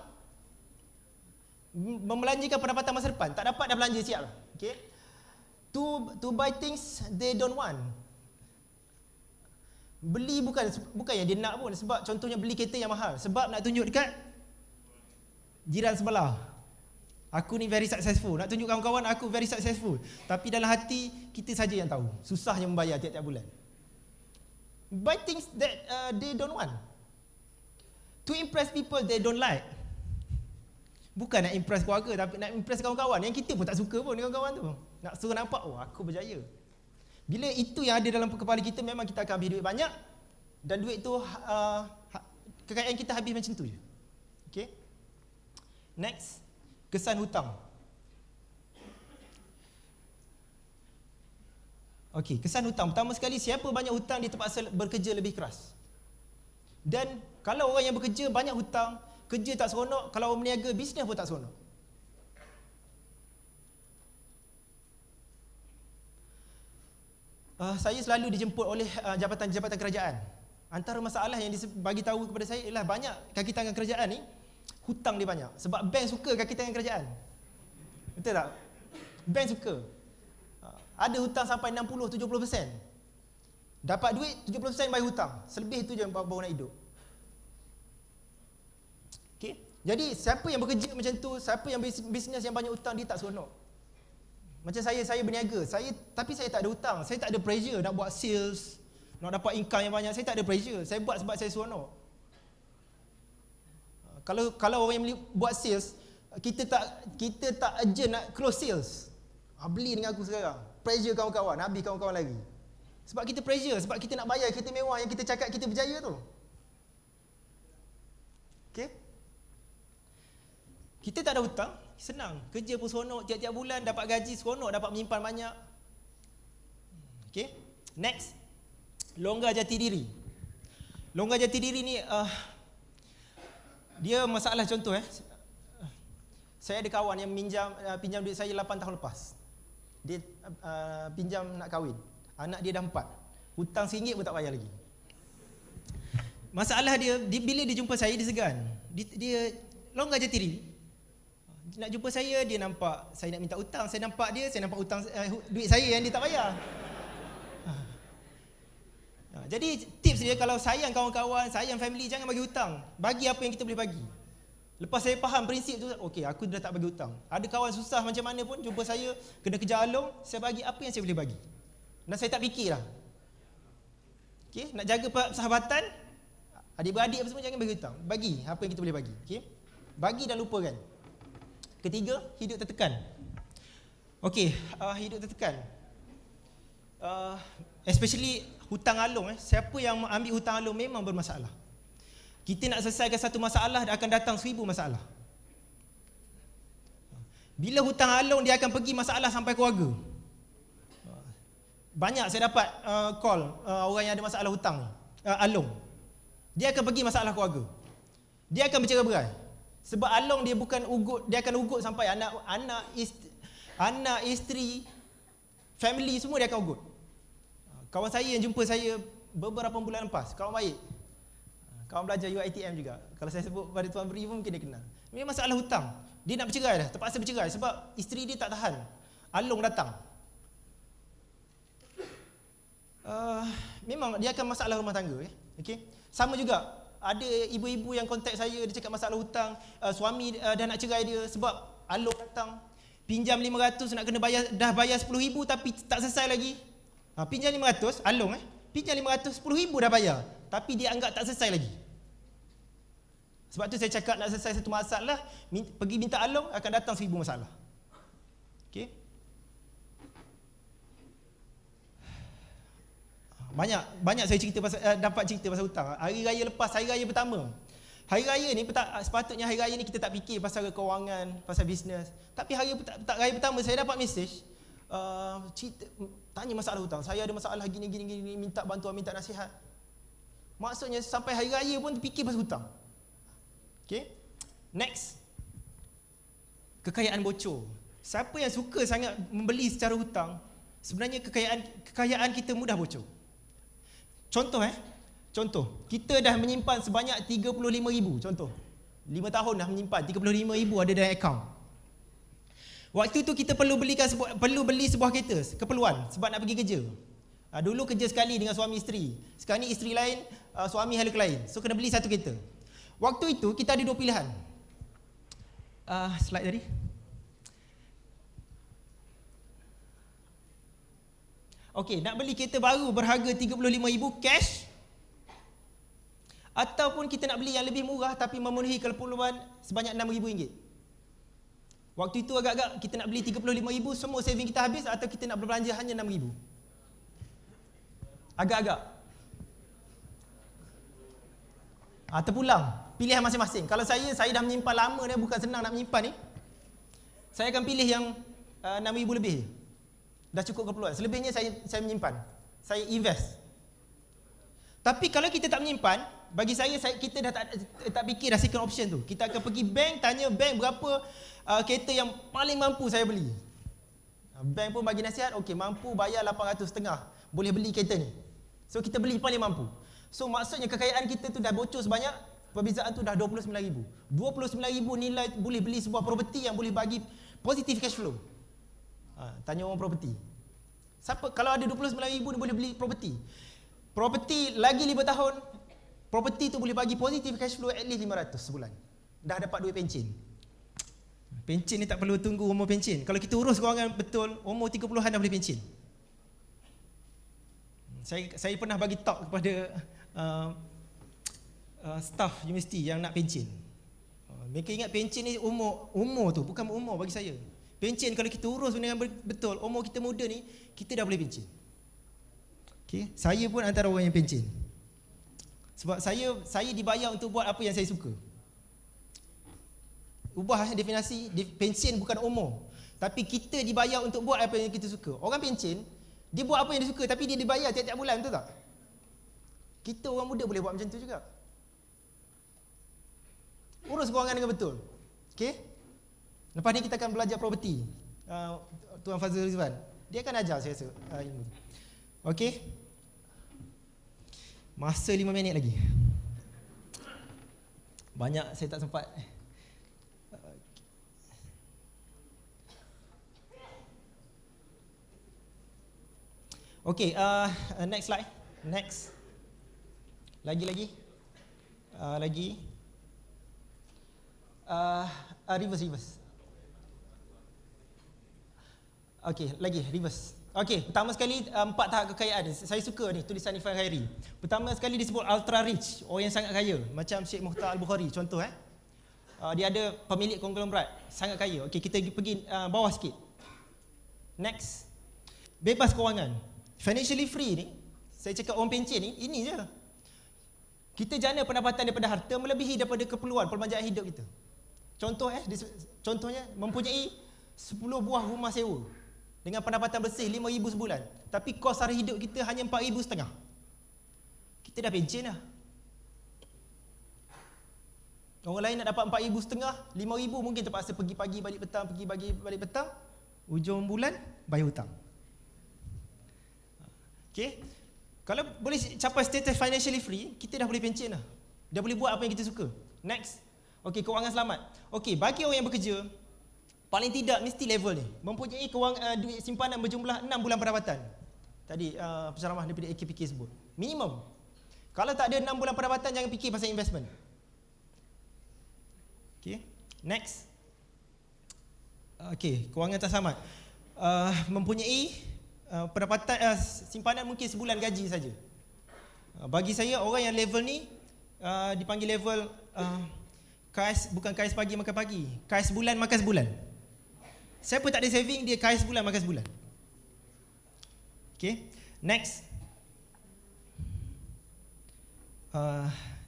membelanjakan pendapatan masa depan. Tak dapat dah belanja siap. Okay? To buy things they don't want. Beli bukan yang dia nak pun. Sebab contohnya beli kereta yang mahal. Sebab nak tunjuk dekat jiran sebelah, aku ni very successful. Nak tunjuk kawan-kawan aku very successful. Tapi dalam hati kita saja yang tahu. Susahnya membayar tiap-tiap bulan. Buy things that they don't want. To impress people they don't like. Bukan nak impress keluarga, tapi nak impress kawan-kawan yang kita pun tak suka pun dengan kawan tu. Nak suruh nampak, oh aku berjaya. Bila itu yang ada dalam kepala kita, memang kita akan habis duit banyak. Dan duit tu, kekayaan kita habis macam tu je. Okay. Next, kesan hutang. Okay, kesan hutang. Pertama sekali, siapa banyak hutang dia terpaksa bekerja lebih keras. Dan kalau orang yang bekerja banyak hutang, kerja tak seronok. Kalau orang berniaga, bisnes pun tak seronok. Saya selalu dijemput oleh jabatan-jabatan kerajaan. Antara masalah yang bagi tahu kepada saya ialah banyak kaki tangan kerajaan ni, hutang dia banyak. Sebab bank suka kaki tangan kerajaan. Betul tak? Bank suka. Ada hutang sampai 60-70%. Dapat duit, 70% bayar hutang. Selebih tu je baru nak hidup. Okay? Jadi siapa yang bekerja macam tu, siapa yang bisnes yang banyak hutang, dia tak seronok. Macam saya berniaga, tapi saya tak ada hutang. Saya tak ada pressure nak buat sales, nak dapat income yang banyak. Saya tak ada pressure. Saya buat sebab saya seronok. Kalau orang yang buat sales, kita tak urgent nak close sales. Beli dengan aku sekarang. Pressure kawan-kawan, habis kawan-kawan lagi. Sebab kita pressure, sebab kita nak bayar kereta mewah yang kita cakap kita berjaya tu. Okay? Kita tak ada hutang, senang. Kerja pun seronok, tiap-tiap bulan dapat gaji seronok, dapat menyimpan banyak. Okay? Next. Longgar jati diri. Longgar jati diri ni, dia masalah contoh saya ada kawan yang pinjam duit saya 8 tahun lepas. Dia pinjam nak kahwin. Anak dia dah 4. Hutang RM1 pun tak bayar lagi. Masalah dia bila dia jumpa saya, dia segan. Dia longgar jati diri. Nak jumpa saya, dia nampak saya nak minta hutang. Saya nampak hutang duit saya yang dia tak bayar. Jadi tips dia, kalau sayang kawan-kawan, sayang family, jangan bagi hutang. Bagi apa yang kita boleh bagi. Lepas saya faham prinsip tu, okey, aku dah tak bagi hutang. Ada kawan susah macam mana pun, jumpa saya, kena kejar along, saya bagi apa yang saya boleh bagi. Dan saya tak fikir lah. Okay, nak jaga persahabatan, adik-beradik apa semua, jangan bagi hutang. Bagi apa yang kita boleh bagi. Okay? Bagi dan lupakan. Ketiga, hidup tertekan. Okey, hidup tertekan. Especially hutang alung. Siapa yang ambil hutang alung memang bermasalah. Kita nak selesaikan satu masalah, akan datang 1000 masalah. Bila hutang alung, dia akan pergi masalah sampai keluarga. Banyak saya dapat call orang yang ada masalah hutang alung. Dia akan pergi masalah keluarga. Dia akan bercerai-berai. Sebab alung dia bukan ugut, dia akan ugut sampai anak, isteri, family semua dia akan ugut. Kawan saya yang jumpa saya beberapa bulan lepas, kawan baik. Kawan belajar UiTM juga. Kalau saya sebut pada Tuan Beri pun mungkin dia kenal. Ini masalah hutang. Dia nak bercerai dah, terpaksa bercerai sebab isteri dia tak tahan. Alung datang. Memang dia akan masalah rumah tangga. Okay? Sama juga, ada ibu-ibu yang kontak saya, dia cakap masalah hutang, suami dah nak cerai dia sebab alung datang. Pinjam 500 nak kena bayar, dah bayar 10,000 tapi tak selesai lagi. Pinjam 500, alung pinjam 500, 10,000 dah bayar, tapi dia anggap tak selesai lagi. Sebab tu saya cakap nak selesai satu masalah, pergi minta along akan datang 1000 masalah. Okey. Banyak saya cerita pasal dapat cerita pasal hutang. Hari raya lepas, hari raya pertama. Hari raya ni sepatutnya hari raya ni kita tak fikir pasal kewangan, pasal bisnes. Tapi hari raya pertama saya dapat mesej tanya masalah hutang. Saya ada masalah gini, minta bantuan, minta nasihat. Maksudnya sampai hari raya pun fikir pasal hutang. Okey. Next. Kekayaan bocor. Siapa yang suka sangat membeli secara hutang, sebenarnya kekayaan kita mudah bocor. Contoh, kita dah menyimpan sebanyak 35,000, contoh. 5 tahun dah menyimpan 35,000 ada dalam akaun. Waktu tu kita perlu beli sebuah kereta, keperluan sebab nak pergi kerja. Dulu kerja sekali dengan suami isteri. Sekarang ni isteri lain, suami hala lain. So kena beli satu kereta. Waktu itu kita ada dua pilihan. Slide tadi. Okey, nak beli kereta baru berharga 35,000 cash, ataupun kita nak beli yang lebih murah tapi memenuhi keperluan sebanyak RM6,000. Waktu itu agak-agak kita nak beli 35,000, semua saving kita habis, atau kita nak berbelanja hanya RM6,000. Agak-agak. Terpulang, pilihan masing-masing. Kalau saya dah menyimpan lama ni, bukan senang nak menyimpan ni. Saya akan pilih yang RM6,000 lebih. Dah cukup keperluan. Selebihnya saya menyimpan. Saya invest. Tapi kalau kita tak menyimpan, bagi saya kita dah tak fikir dah second option tu. Kita akan pergi bank, tanya bank berapa kereta yang paling mampu saya beli. Bank pun bagi nasihat, okey, mampu bayar 800.5, boleh beli kereta ni. So kita beli paling mampu. So maksudnya kekayaan kita tu dah bocor sebanyak, perbezaan tu dah 29,000. 29,000 nilai boleh beli sebuah property yang boleh bagi positive cash flow. Tanya orang property. Siapa kalau ada 29,000 dia boleh beli property. Property lagi 5 tahun, property tu boleh bagi positive cash flow at least 500 sebulan. Dah dapat duit pencen. Pencen ni tak perlu tunggu umur pencen. Kalau kita urus kewangan betul, umur 30-an dah boleh pencen. Saya pernah bagi talk kepada staff universiti yang nak pencen. Mereka ingat pencen ni umur tu, bukan umur bagi saya. Pencen kalau kita urus dengan betul, umur kita muda ni, kita dah boleh pencen. Okay? Saya pun antara orang yang pencen. Sebab saya dibayar untuk buat apa yang saya suka. Ubah definisi, pencen bukan umur. Tapi kita dibayar untuk buat apa yang kita suka. Orang pencen, dia buat apa yang dia suka tapi dia dibayar tiap-tiap bulan, betul tak? Kita orang muda boleh buat macam tu juga. Urus kewangan dengan betul. Okay? Lepas ni kita akan belajar property. Tuan Fazil Rizwan, dia akan ajar saya rasa ilmu. Okey. Masa 5 minit lagi. Banyak saya tak sempat. Okey, next slide. Next. Lagi. Reverse. Okey, lagi reverse. Okey, pertama sekali 4 tahap kekayaan. Saya suka ni tulisan Ifan Khairi. Pertama sekali disebut ultra rich, orang yang sangat kaya, macam Syekh Mukhtar Al-Bukhari contoh dia ada pemilik konglomerat, sangat kaya. Okey, kita pergi bawah sikit. Next. Bebas kewangan. Financially free ni, saya cakap orang pencen ni, ini je. Kita jana pendapatan daripada harta melebihi daripada keperluan perbelanjaan hidup kita. Contohnya mempunyai 10 buah rumah sewa dengan pendapatan bersih 5,000 sebulan, tapi kos sara hidup kita hanya 4,500. Kita dah pencen dah. Orang lain nak dapat 4,500, 5,000 mungkin terpaksa pergi pagi balik petang, ujung bulan bayar hutang. Okey. Kalau boleh capai status financially free, kita dah boleh pencen dah. Dah boleh buat apa yang kita suka. Next. Okey, kewangan selamat. Okey, bagi orang yang bekerja, paling tidak mesti level ni mempunyai duit simpanan berjumlah 6 bulan pendapatan. Tadi penceramah daripada AKPK sebut. Minimum. Kalau tak ada 6 bulan pendapatan, jangan fikir pasal investment. Okey. Next. Okey, kewangan tak selamat. Mempunyai pendapatan simpanan mungkin sebulan gaji saja. Bagi saya orang yang level ni dipanggil level bukan KS pagi makan pagi, KS sebulan makan sebulan. Siapa tak ada saving, dia KS sebulan makan sebulan. Okay, next.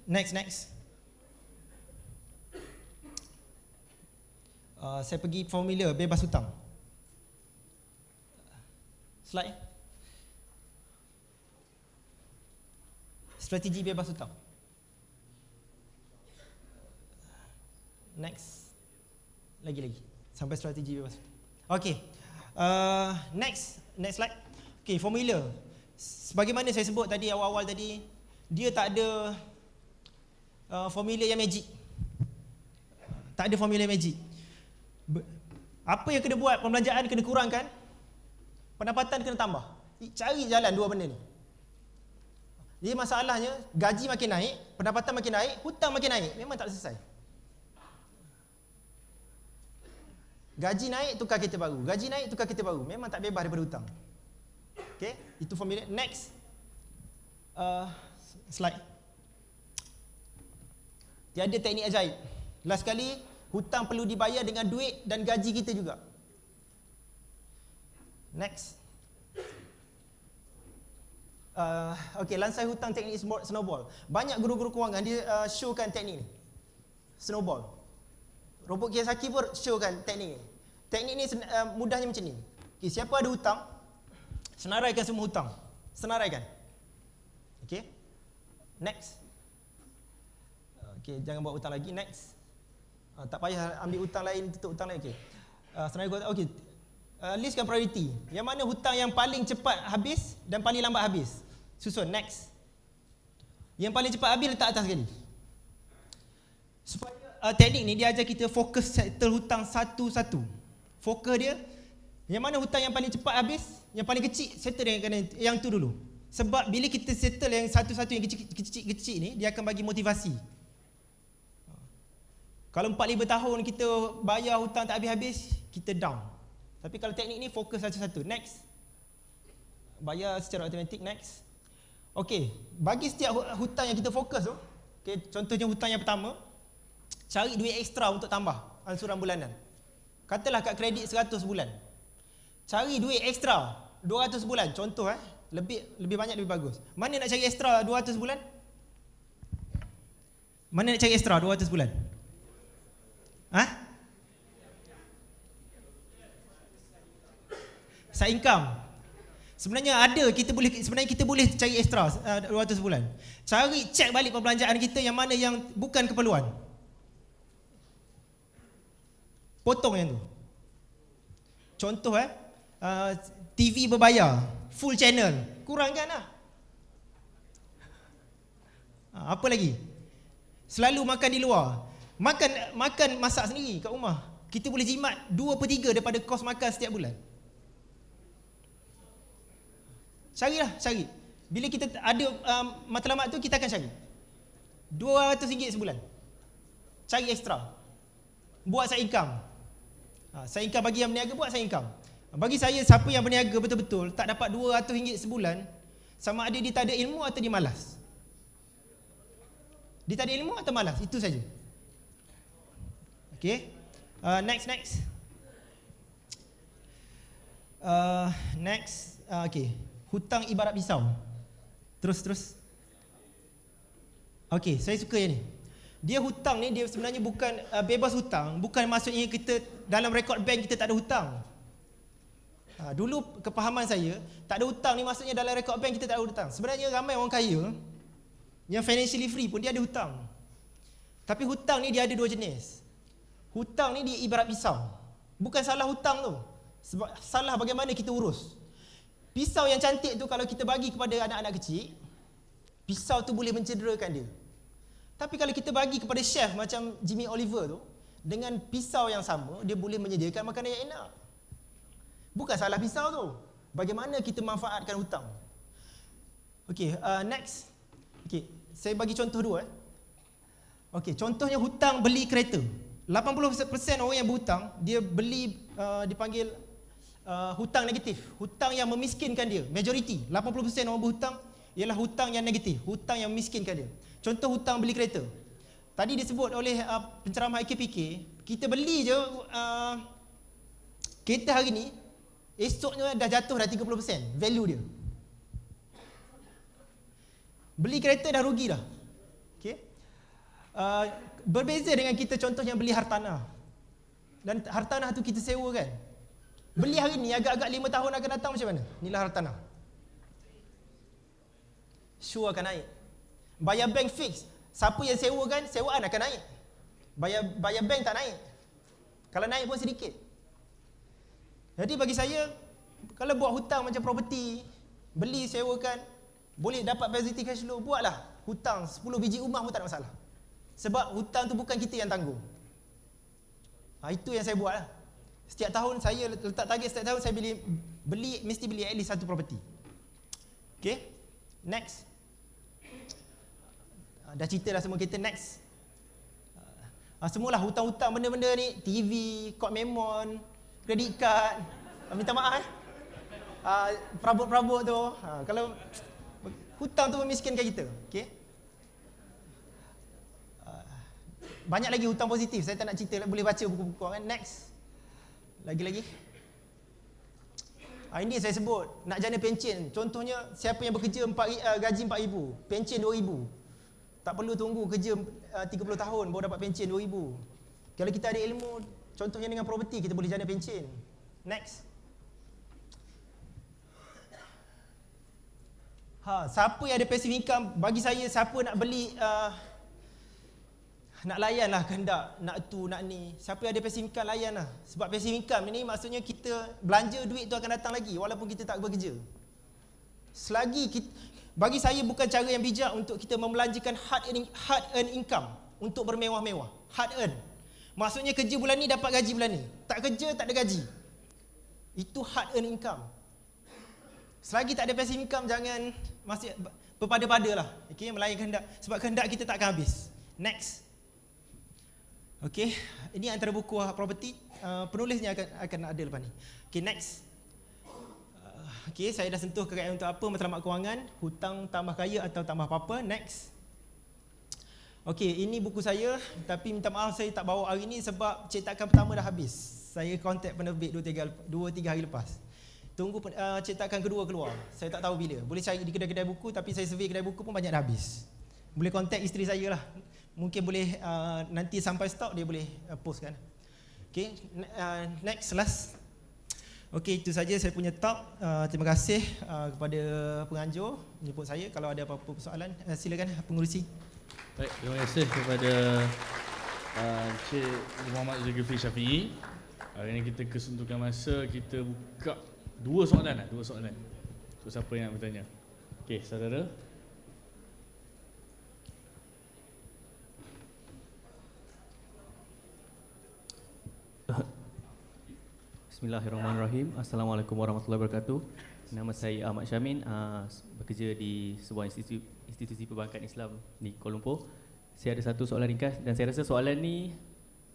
Next. Saya pergi formula bebas hutang. Slide. Strategi bebas hutang. Next. Lagi. Sampai strategi bebas hutang. Okay. Next slide. Okay, formula. Sebagaimana saya sebut tadi awal-awal tadi, dia tak ada formula yang magic. Tak ada formula magic. Apa yang kena buat? Pembelanjaan kena kurangkan, pendapatan kena tambah. Cari jalan dua benda ni. Jadi masalahnya, gaji makin naik, pendapatan makin naik, hutang makin naik. Memang tak selesai. Gaji naik, tukar kereta baru. Gaji naik, tukar kereta baru. Memang tak bebas daripada hutang. Okay, itu formula. Next. Slide. Tiada teknik ajaib. Last sekali, hutang perlu dibayar dengan duit dan gaji kita juga. Next. Okay, lansai hutang teknik snowball. Banyak guru-guru kewangan dia showkan teknik ni. Snowball. Robot Kiyosaki pun showkan teknik ni. Teknik ni mudahnya macam ni. Okay, siapa ada hutang, senaraikan semua hutang. Senaraikan. Okay. Next. Okay, jangan buat hutang lagi. Next. Tak payah ambil hutang lain, tutup hutang lain. Okay. Senaraikan. Okay. Listkan priority. Yang mana hutang yang paling cepat habis dan paling lambat habis. Susun. Next. Yang paling cepat habis letak atas sekali. Supaya teknik ni dia ajar kita fokus settle hutang satu-satu. Fokus dia, yang mana hutang yang paling cepat habis, yang paling kecil settle yang tu dulu. Sebab bila kita settle yang satu-satu yang kecil ni, dia akan bagi motivasi. Kalau 4-5 tahun kita bayar hutang tak habis-habis, kita down. Tapi kalau teknik ni fokus satu-satu. Next. Bayar secara automatik. Next. Okey, bagi setiap hutang yang kita fokus tu, okay, contohnya hutang yang pertama, cari duit ekstra untuk tambah ansuran bulanan. Katalah kad kredit 100 bulan. Cari duit ekstra 200 bulan. Contoh lebih banyak lebih bagus. Mana nak cari ekstra 200 bulan? Mana nak cari ekstra 200 bulan? Side income. Sebenarnya kita boleh cari ekstra 200 bulan. Cari cek balik pembelanjaan kita yang mana yang bukan keperluan. Potong yang tu. Contoh TV berbayar, full channel, kurangkan lah. Apa lagi? Selalu makan di luar. Makan masak sendiri kat rumah. Kita boleh jimat 2/3 daripada kos makan setiap bulan. Cari. Bila kita ada matlamat tu, kita akan cari RM200 sebulan. Cari ekstra. Buat side income. Side income bagi yang berniaga, buat side income. Bagi saya, siapa yang berniaga betul-betul tak dapat RM200 sebulan, sama ada dia tak ada ilmu atau dia malas. Dia tak ada ilmu atau malas, itu saja. Okay. Next. Next. Okay. Hutang ibarat pisau. Terus. Okay, saya suka yang ni. Dia hutang ni, dia sebenarnya bukan bebas hutang. Bukan maksudnya kita dalam rekod bank kita tak ada hutang. Dulu kepahaman saya, tak ada hutang ni maksudnya dalam rekod bank kita tak ada hutang. Sebenarnya ramai orang kaya yang financially free pun dia ada hutang. Tapi hutang ni dia ada dua jenis. Hutang ni dia ibarat pisau. Bukan salah hutang tu. Sebab salah bagaimana kita urus. Pisau yang cantik tu kalau kita bagi kepada anak-anak kecil, pisau tu boleh mencederakan dia. Tapi kalau kita bagi kepada chef macam Jimmy Oliver tu, dengan pisau yang sama, dia boleh menyediakan makanan yang enak. Bukan salah pisau tu. Bagaimana kita manfaatkan hutang. Okay, next. Okay, saya bagi contoh dua. Okay, contohnya hutang beli kereta. 80% orang yang berhutang, dia beli dipanggil hutang negatif. Hutang yang memiskinkan dia. Majoriti, 80% orang berhutang ialah hutang yang negatif. Hutang yang memiskinkan dia. Contoh hutang beli kereta. tadi disebut oleh penceramah IKPK, kita beli je kereta hari ni, esoknya dah jatuh dah 30% value dia. Beli kereta dah rugi dah. Okay. Berbeza dengan kita contohnya beli hartanah. Dan hartanah tu kita sewa kan. Beli hari ni agak-agak 5 tahun akan datang macam mana? Inilah hartanah. Sure akan naik. Bayar bank fix. Siapa yang sewakan, sewaan akan naik. Bayar bank tak naik. Kalau naik pun sedikit. Jadi bagi saya, kalau buat hutang macam property, beli, sewakan, boleh dapat positive cash flow, buatlah hutang 10 biji rumah pun tak ada masalah. Sebab hutang tu bukan kita yang tanggung. Itu yang saya buat lah. Setiap tahun saya letak target, setiap tahun saya mesti beli at least satu property. Okay, next. Dah cerita dah semua kita, next. Semualah hutang-hutang benda-benda ni, TV, kod memon, kredit kad, minta maaf perabot-perabot tu. Kalau hutang tu memiskinkan kita, okey. Banyak lagi hutang positif, saya tak nak cerita, boleh baca buku-buku kan. Next. Lagi-lagi. Ini saya sebut, nak jana pencen. Contohnya, siapa yang bekerja gaji 4,000, pencen 2,000. Tak perlu tunggu kerja 30 tahun baru dapat pencen 2,000. Kalau kita ada ilmu, contohnya dengan property, kita boleh jana pencen. Next. Siapa yang ada passive income, bagi saya siapa nak beli, nak layan lah kehendak, nak tu, nak ni. Siapa yang ada passive income, layan lah. Sebab passive income ni maksudnya kita belanja duit tu akan datang lagi walaupun kita tak bekerja. Selagi kita, bagi saya bukan cara yang bijak untuk kita membelanjakan hard earn income untuk bermewah-mewah. Hard earn. Maksudnya kerja bulan ni dapat gaji bulan ni. Tak kerja tak ada gaji. Itu hard earn income. Selagi tak ada passive income, jangan masih berpada-pada lah. Okay, melayan kehendak. Sebab kehendak kita tak akan habis. Next. Okay, ini antara buku property. Penulisnya akan ada lepas ni. Okay, next. Okay, saya dah sentuh kekayaan untuk apa, matlamat kewangan, hutang tambah kaya atau tambah apa-apa. Next. Okay, ini buku saya, tapi minta maaf saya tak bawa hari ni sebab cetakan pertama dah habis. Saya kontak penerbit 2-3 hari lepas. Tunggu cetakan kedua keluar. Saya tak tahu bila. Boleh cari di kedai-kedai buku, tapi saya survey kedai buku pun banyak dah habis. Boleh kontak isteri saya lah. Mungkin boleh nanti sampai stok dia boleh postkan. Okay, next, last. Okey, itu saja saya punya talk. Terima kasih kepada penganjur menyebut saya. Kalau ada apa-apa persoalan, silakan pengurusi. Baik, terima kasih kepada Encik Muhammad Zulkifli Syafiee. Hari ini kita kesuntukan masa, kita buka dua soalan. So, siapa yang nak bertanya? Okey, saudara. Bismillahirrahmanirrahim. Assalamualaikum warahmatullahi wabarakatuh. Nama saya Ahmad Syamin, bekerja di sebuah institusi perbankan Islam di Kuala Lumpur. Saya ada satu soalan ringkas dan saya rasa soalan ni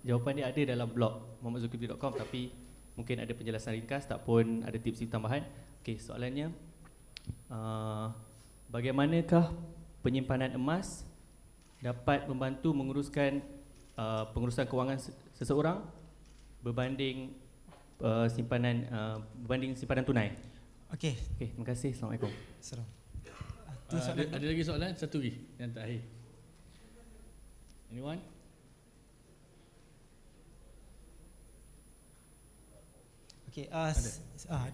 jawapan dia ada dalam blog muhammadZulkifli.com, tapi mungkin ada penjelasan ringkas tak pun ada tips tambahan. Okey, soalannya, bagaimanakah penyimpanan emas dapat membantu menguruskan pengurusan kewangan seseorang berbanding simpanan tunai? Okey, terima kasih. Assalamualaikum. Ada lagi soalan? Satu lagi yang terakhir. Anyone? Okey, ada soalan.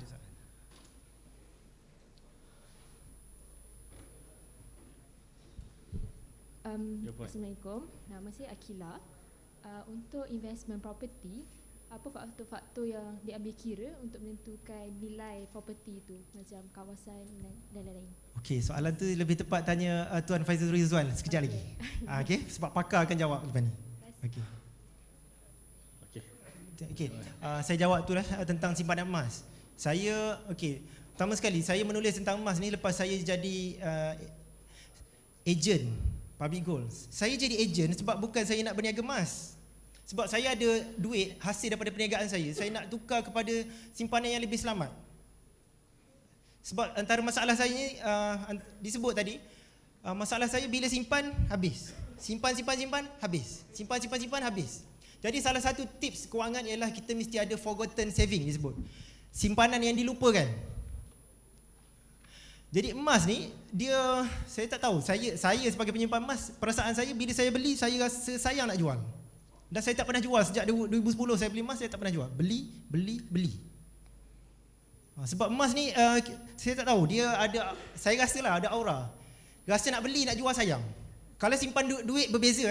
Assalamualaikum. Nama saya Akila. Untuk investment property, apa faktor-faktor yang diambil kira untuk menentukan nilai property itu, macam kawasan dan lain-lain? Okey, soalan tu lebih tepat tanya Tuan Faizul Rizwan sekejap lagi. Okey, sebab pakar akan jawab lepas ni. Okey, saya jawab tu lah tentang simpanan emas. Saya, pertama sekali saya menulis tentang emas ni lepas saya jadi ejen public goals. Saya jadi ejen sebab bukan saya nak berniaga emas. Sebab saya ada duit hasil daripada perniagaan saya nak tukar kepada simpanan yang lebih selamat. Sebab antara masalah saya ni disebut tadi, Masalah saya bila simpan, habis. Simpan, habis. Simpan, habis. Jadi salah satu tips kewangan ialah kita mesti ada forgotten saving disebut. Simpanan yang dilupakan. Jadi emas ni, saya tak tahu, saya sebagai penyimpan emas, perasaan saya bila saya beli, saya rasa sayang nak jual. Dan saya tak pernah jual sejak 2010 saya beli emas, saya tak pernah jual. Beli. Sebab emas ni, saya tak tahu, dia ada, saya rasalah ada aura. Rasa nak beli, nak jual sayang. Kalau simpan duit berbeza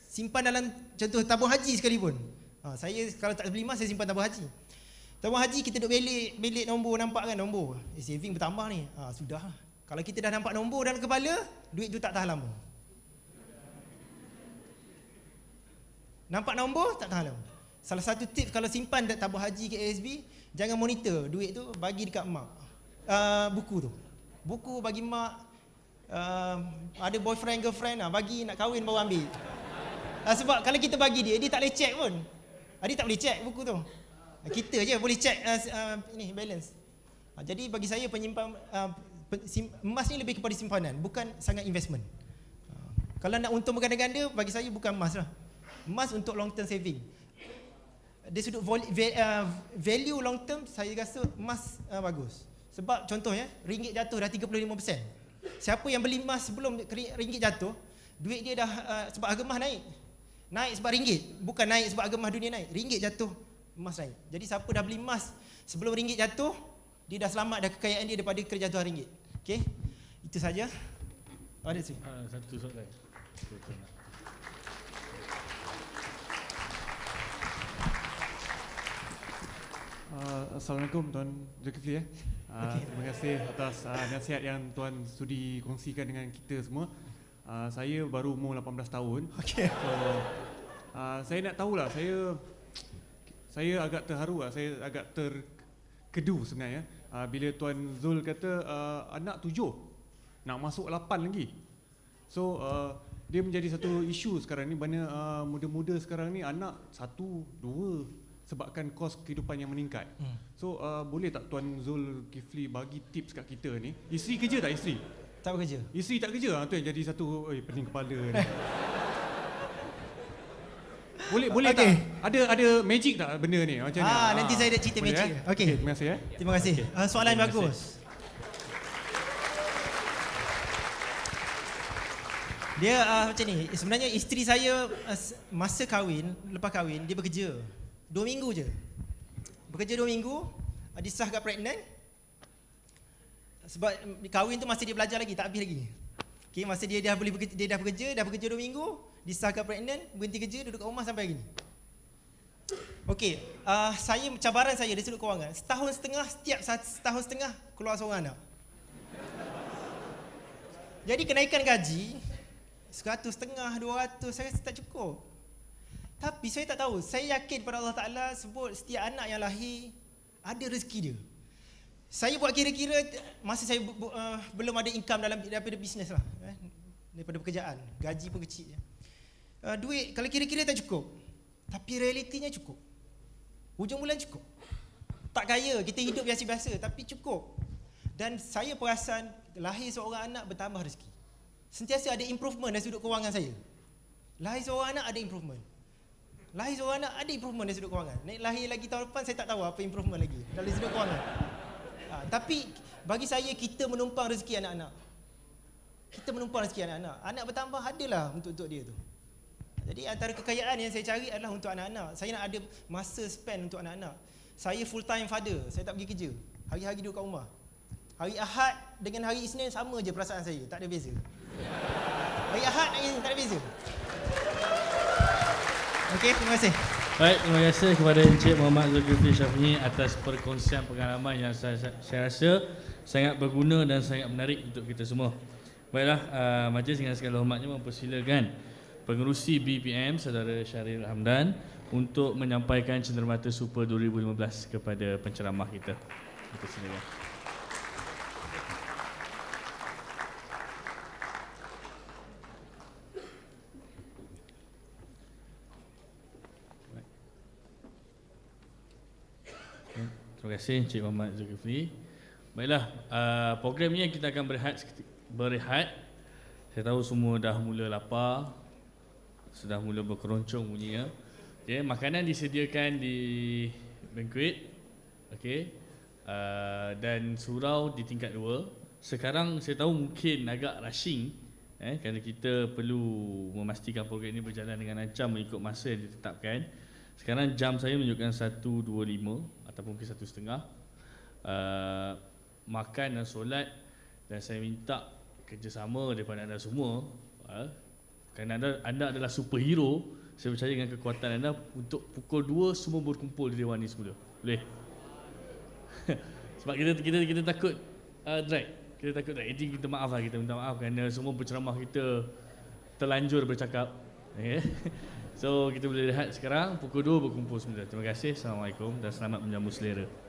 simpan dalam contoh tabung haji sekalipun. Saya kalau tak beli emas, saya simpan tabung haji. Tabung haji kita duduk belik nombor, nampak kan nombor. Saving bertambah ni. Sudah. Kalau kita dah nampak nombor dalam kepala, duit tu tak tahan lama. Nampak nombor, tak tahan lama. Salah satu tips kalau simpan tabung haji ke ASB, jangan monitor duit tu, bagi dekat mak. Buku tu. Buku bagi mak. Ada boyfriend, girlfriend, bagi nak kahwin baru ambil. Sebab kalau kita bagi dia tak boleh check pun. Dia tak boleh check buku tu. Kita je boleh check ini balance. Jadi bagi saya penyimpan emas ni lebih kepada simpanan, bukan sangat investment. Kalau nak untung berganda-ganda, bagi saya bukan emas lah. Emas untuk long term saving. Dari sudut value long term, saya rasa emas bagus. Sebab contohnya, ringgit jatuh dah 35%. Siapa yang beli emas sebelum ringgit jatuh, duit dia dah sebab harga emas naik. Naik sebab ringgit, bukan naik sebab harga emas dunia naik. Ringgit jatuh, emas naik. Jadi siapa dah beli emas sebelum ringgit jatuh, dia dah selamat dah kekayaan dia daripada kejatuhan ringgit. Okey. Itu saja. Ada sih. Satu soalan. Assalamualaikum Tuan Zulkifli. Terima kasih atas nasihat yang Tuan sudi kongsikan dengan kita semua. Saya baru umur 18 tahun. Okey. So, saya nak tahulah, saya agak terharu lah, saya agak terkedu sebenarnya bila Tuan Zul kata anak 7 nak masuk 8 lagi. So dia menjadi satu isu sekarang ni, mana muda-muda sekarang ni anak 1, 2 sebabkan kos kehidupan yang meningkat. So boleh tak Tuan Zulkifli bagi tips kat kita ni? Isteri kerja tak isteri? Tak bekerja. Isteri tak kerja, tu yang jadi satu pening kepala ni. Boleh okay. Tak? Ada magic tak benda ni macam ni? Nanti saya ada cerita magic. Okey. Terima kasih Terima kasih. Soalan bagus. Dia macam ni, sebenarnya isteri saya masa kahwin, lepas kahwin dia bekerja 2 minggu je. Bekerja 2 minggu, disahkan pregnant. Sebab kahwin tu masa dia belajar lagi, tak habis lagi. Okey, masa dia dah bekerja 2 minggu, disahkan pregnant, berhenti kerja, duduk kat rumah sampai hari ni. Okey, cabaran saya dari sudut kewangan, setiap setahun setengah keluar seorang anak. Jadi kenaikan gaji 150, 200 saya rasa tak cukup. Tapi saya tak tahu, saya yakin pada Allah Ta'ala sebut setiap anak yang lahir ada rezeki dia. Saya buat kira-kira masa saya belum ada income daripada bisnes lah, daripada pekerjaan, gaji pun kecil. Duit kalau kira-kira tak cukup, tapi realitinya cukup. Hujung bulan cukup. Tak kaya, kita hidup biasa-biasa tapi cukup. Dan saya perasan lahir seorang anak bertambah rezeki. Sentiasa ada improvement dari sudut kewangan saya. Lahir seorang anak ada improvement. Lahir seorang anak ada improvement dari sudut kewangan. Lahir lagi tahun depan saya tak tahu apa improvement lagi dari sudut kewangan. Tapi bagi saya kita menumpang rezeki anak-anak. Kita menumpang rezeki anak-anak. Anak bertambah adalah untuk dia tu. Jadi antara kekayaan yang saya cari adalah untuk anak-anak. Saya nak ada masa spend untuk anak-anak. Saya full time father, saya tak pergi kerja. Hari-hari duduk kat rumah. Hari Ahad dengan hari Isnin sama je perasaan saya, tak ada beza. Hari Ahad dengan Isnin tak ada beza. Okey, terima kasih. Baik, terima kasih kepada Encik Muhammad Zulkifli Syafiee atas perkongsian pengalaman yang saya rasa sangat berguna dan sangat menarik untuk kita semua. Baiklah, majlis dengan segala hormatnya mempersilakan pengerusi BPM Saudara Syahril Hamdan untuk menyampaikan cenderamata Super 2015 kepada penceramah kita. Silakan. Terima kasih Encik Muhammad Zulkifli. Baiklah, program ni kita akan berehat Saya tahu semua dah mula lapar, sudah mula berkeroncong bunyinya. Okay, makanan disediakan di banquet, okay, dan surau di tingkat 2. Sekarang saya tahu mungkin agak rushing, kerana kita perlu memastikan program ini berjalan dengan lancar mengikut masa yang ditetapkan. Sekarang jam saya menunjukkan 1.25 ataupun mungkin 1.30. Makan dan solat, dan saya minta kerjasama daripada anda semua, kerana anda adalah superhero. Saya percaya dengan kekuatan anda. Untuk pukul 2 semua berkumpul di Dewan ini semula. Boleh? Sebab kita takut drag. Kita takut drag. Jadi kita maaf lah, kita minta maaf kerana semua penceramah kita terlanjur bercakap. Okay. So kita boleh lihat sekarang pukul 2 berkumpul semula. Terima kasih. Assalamualaikum dan selamat menjamu selera.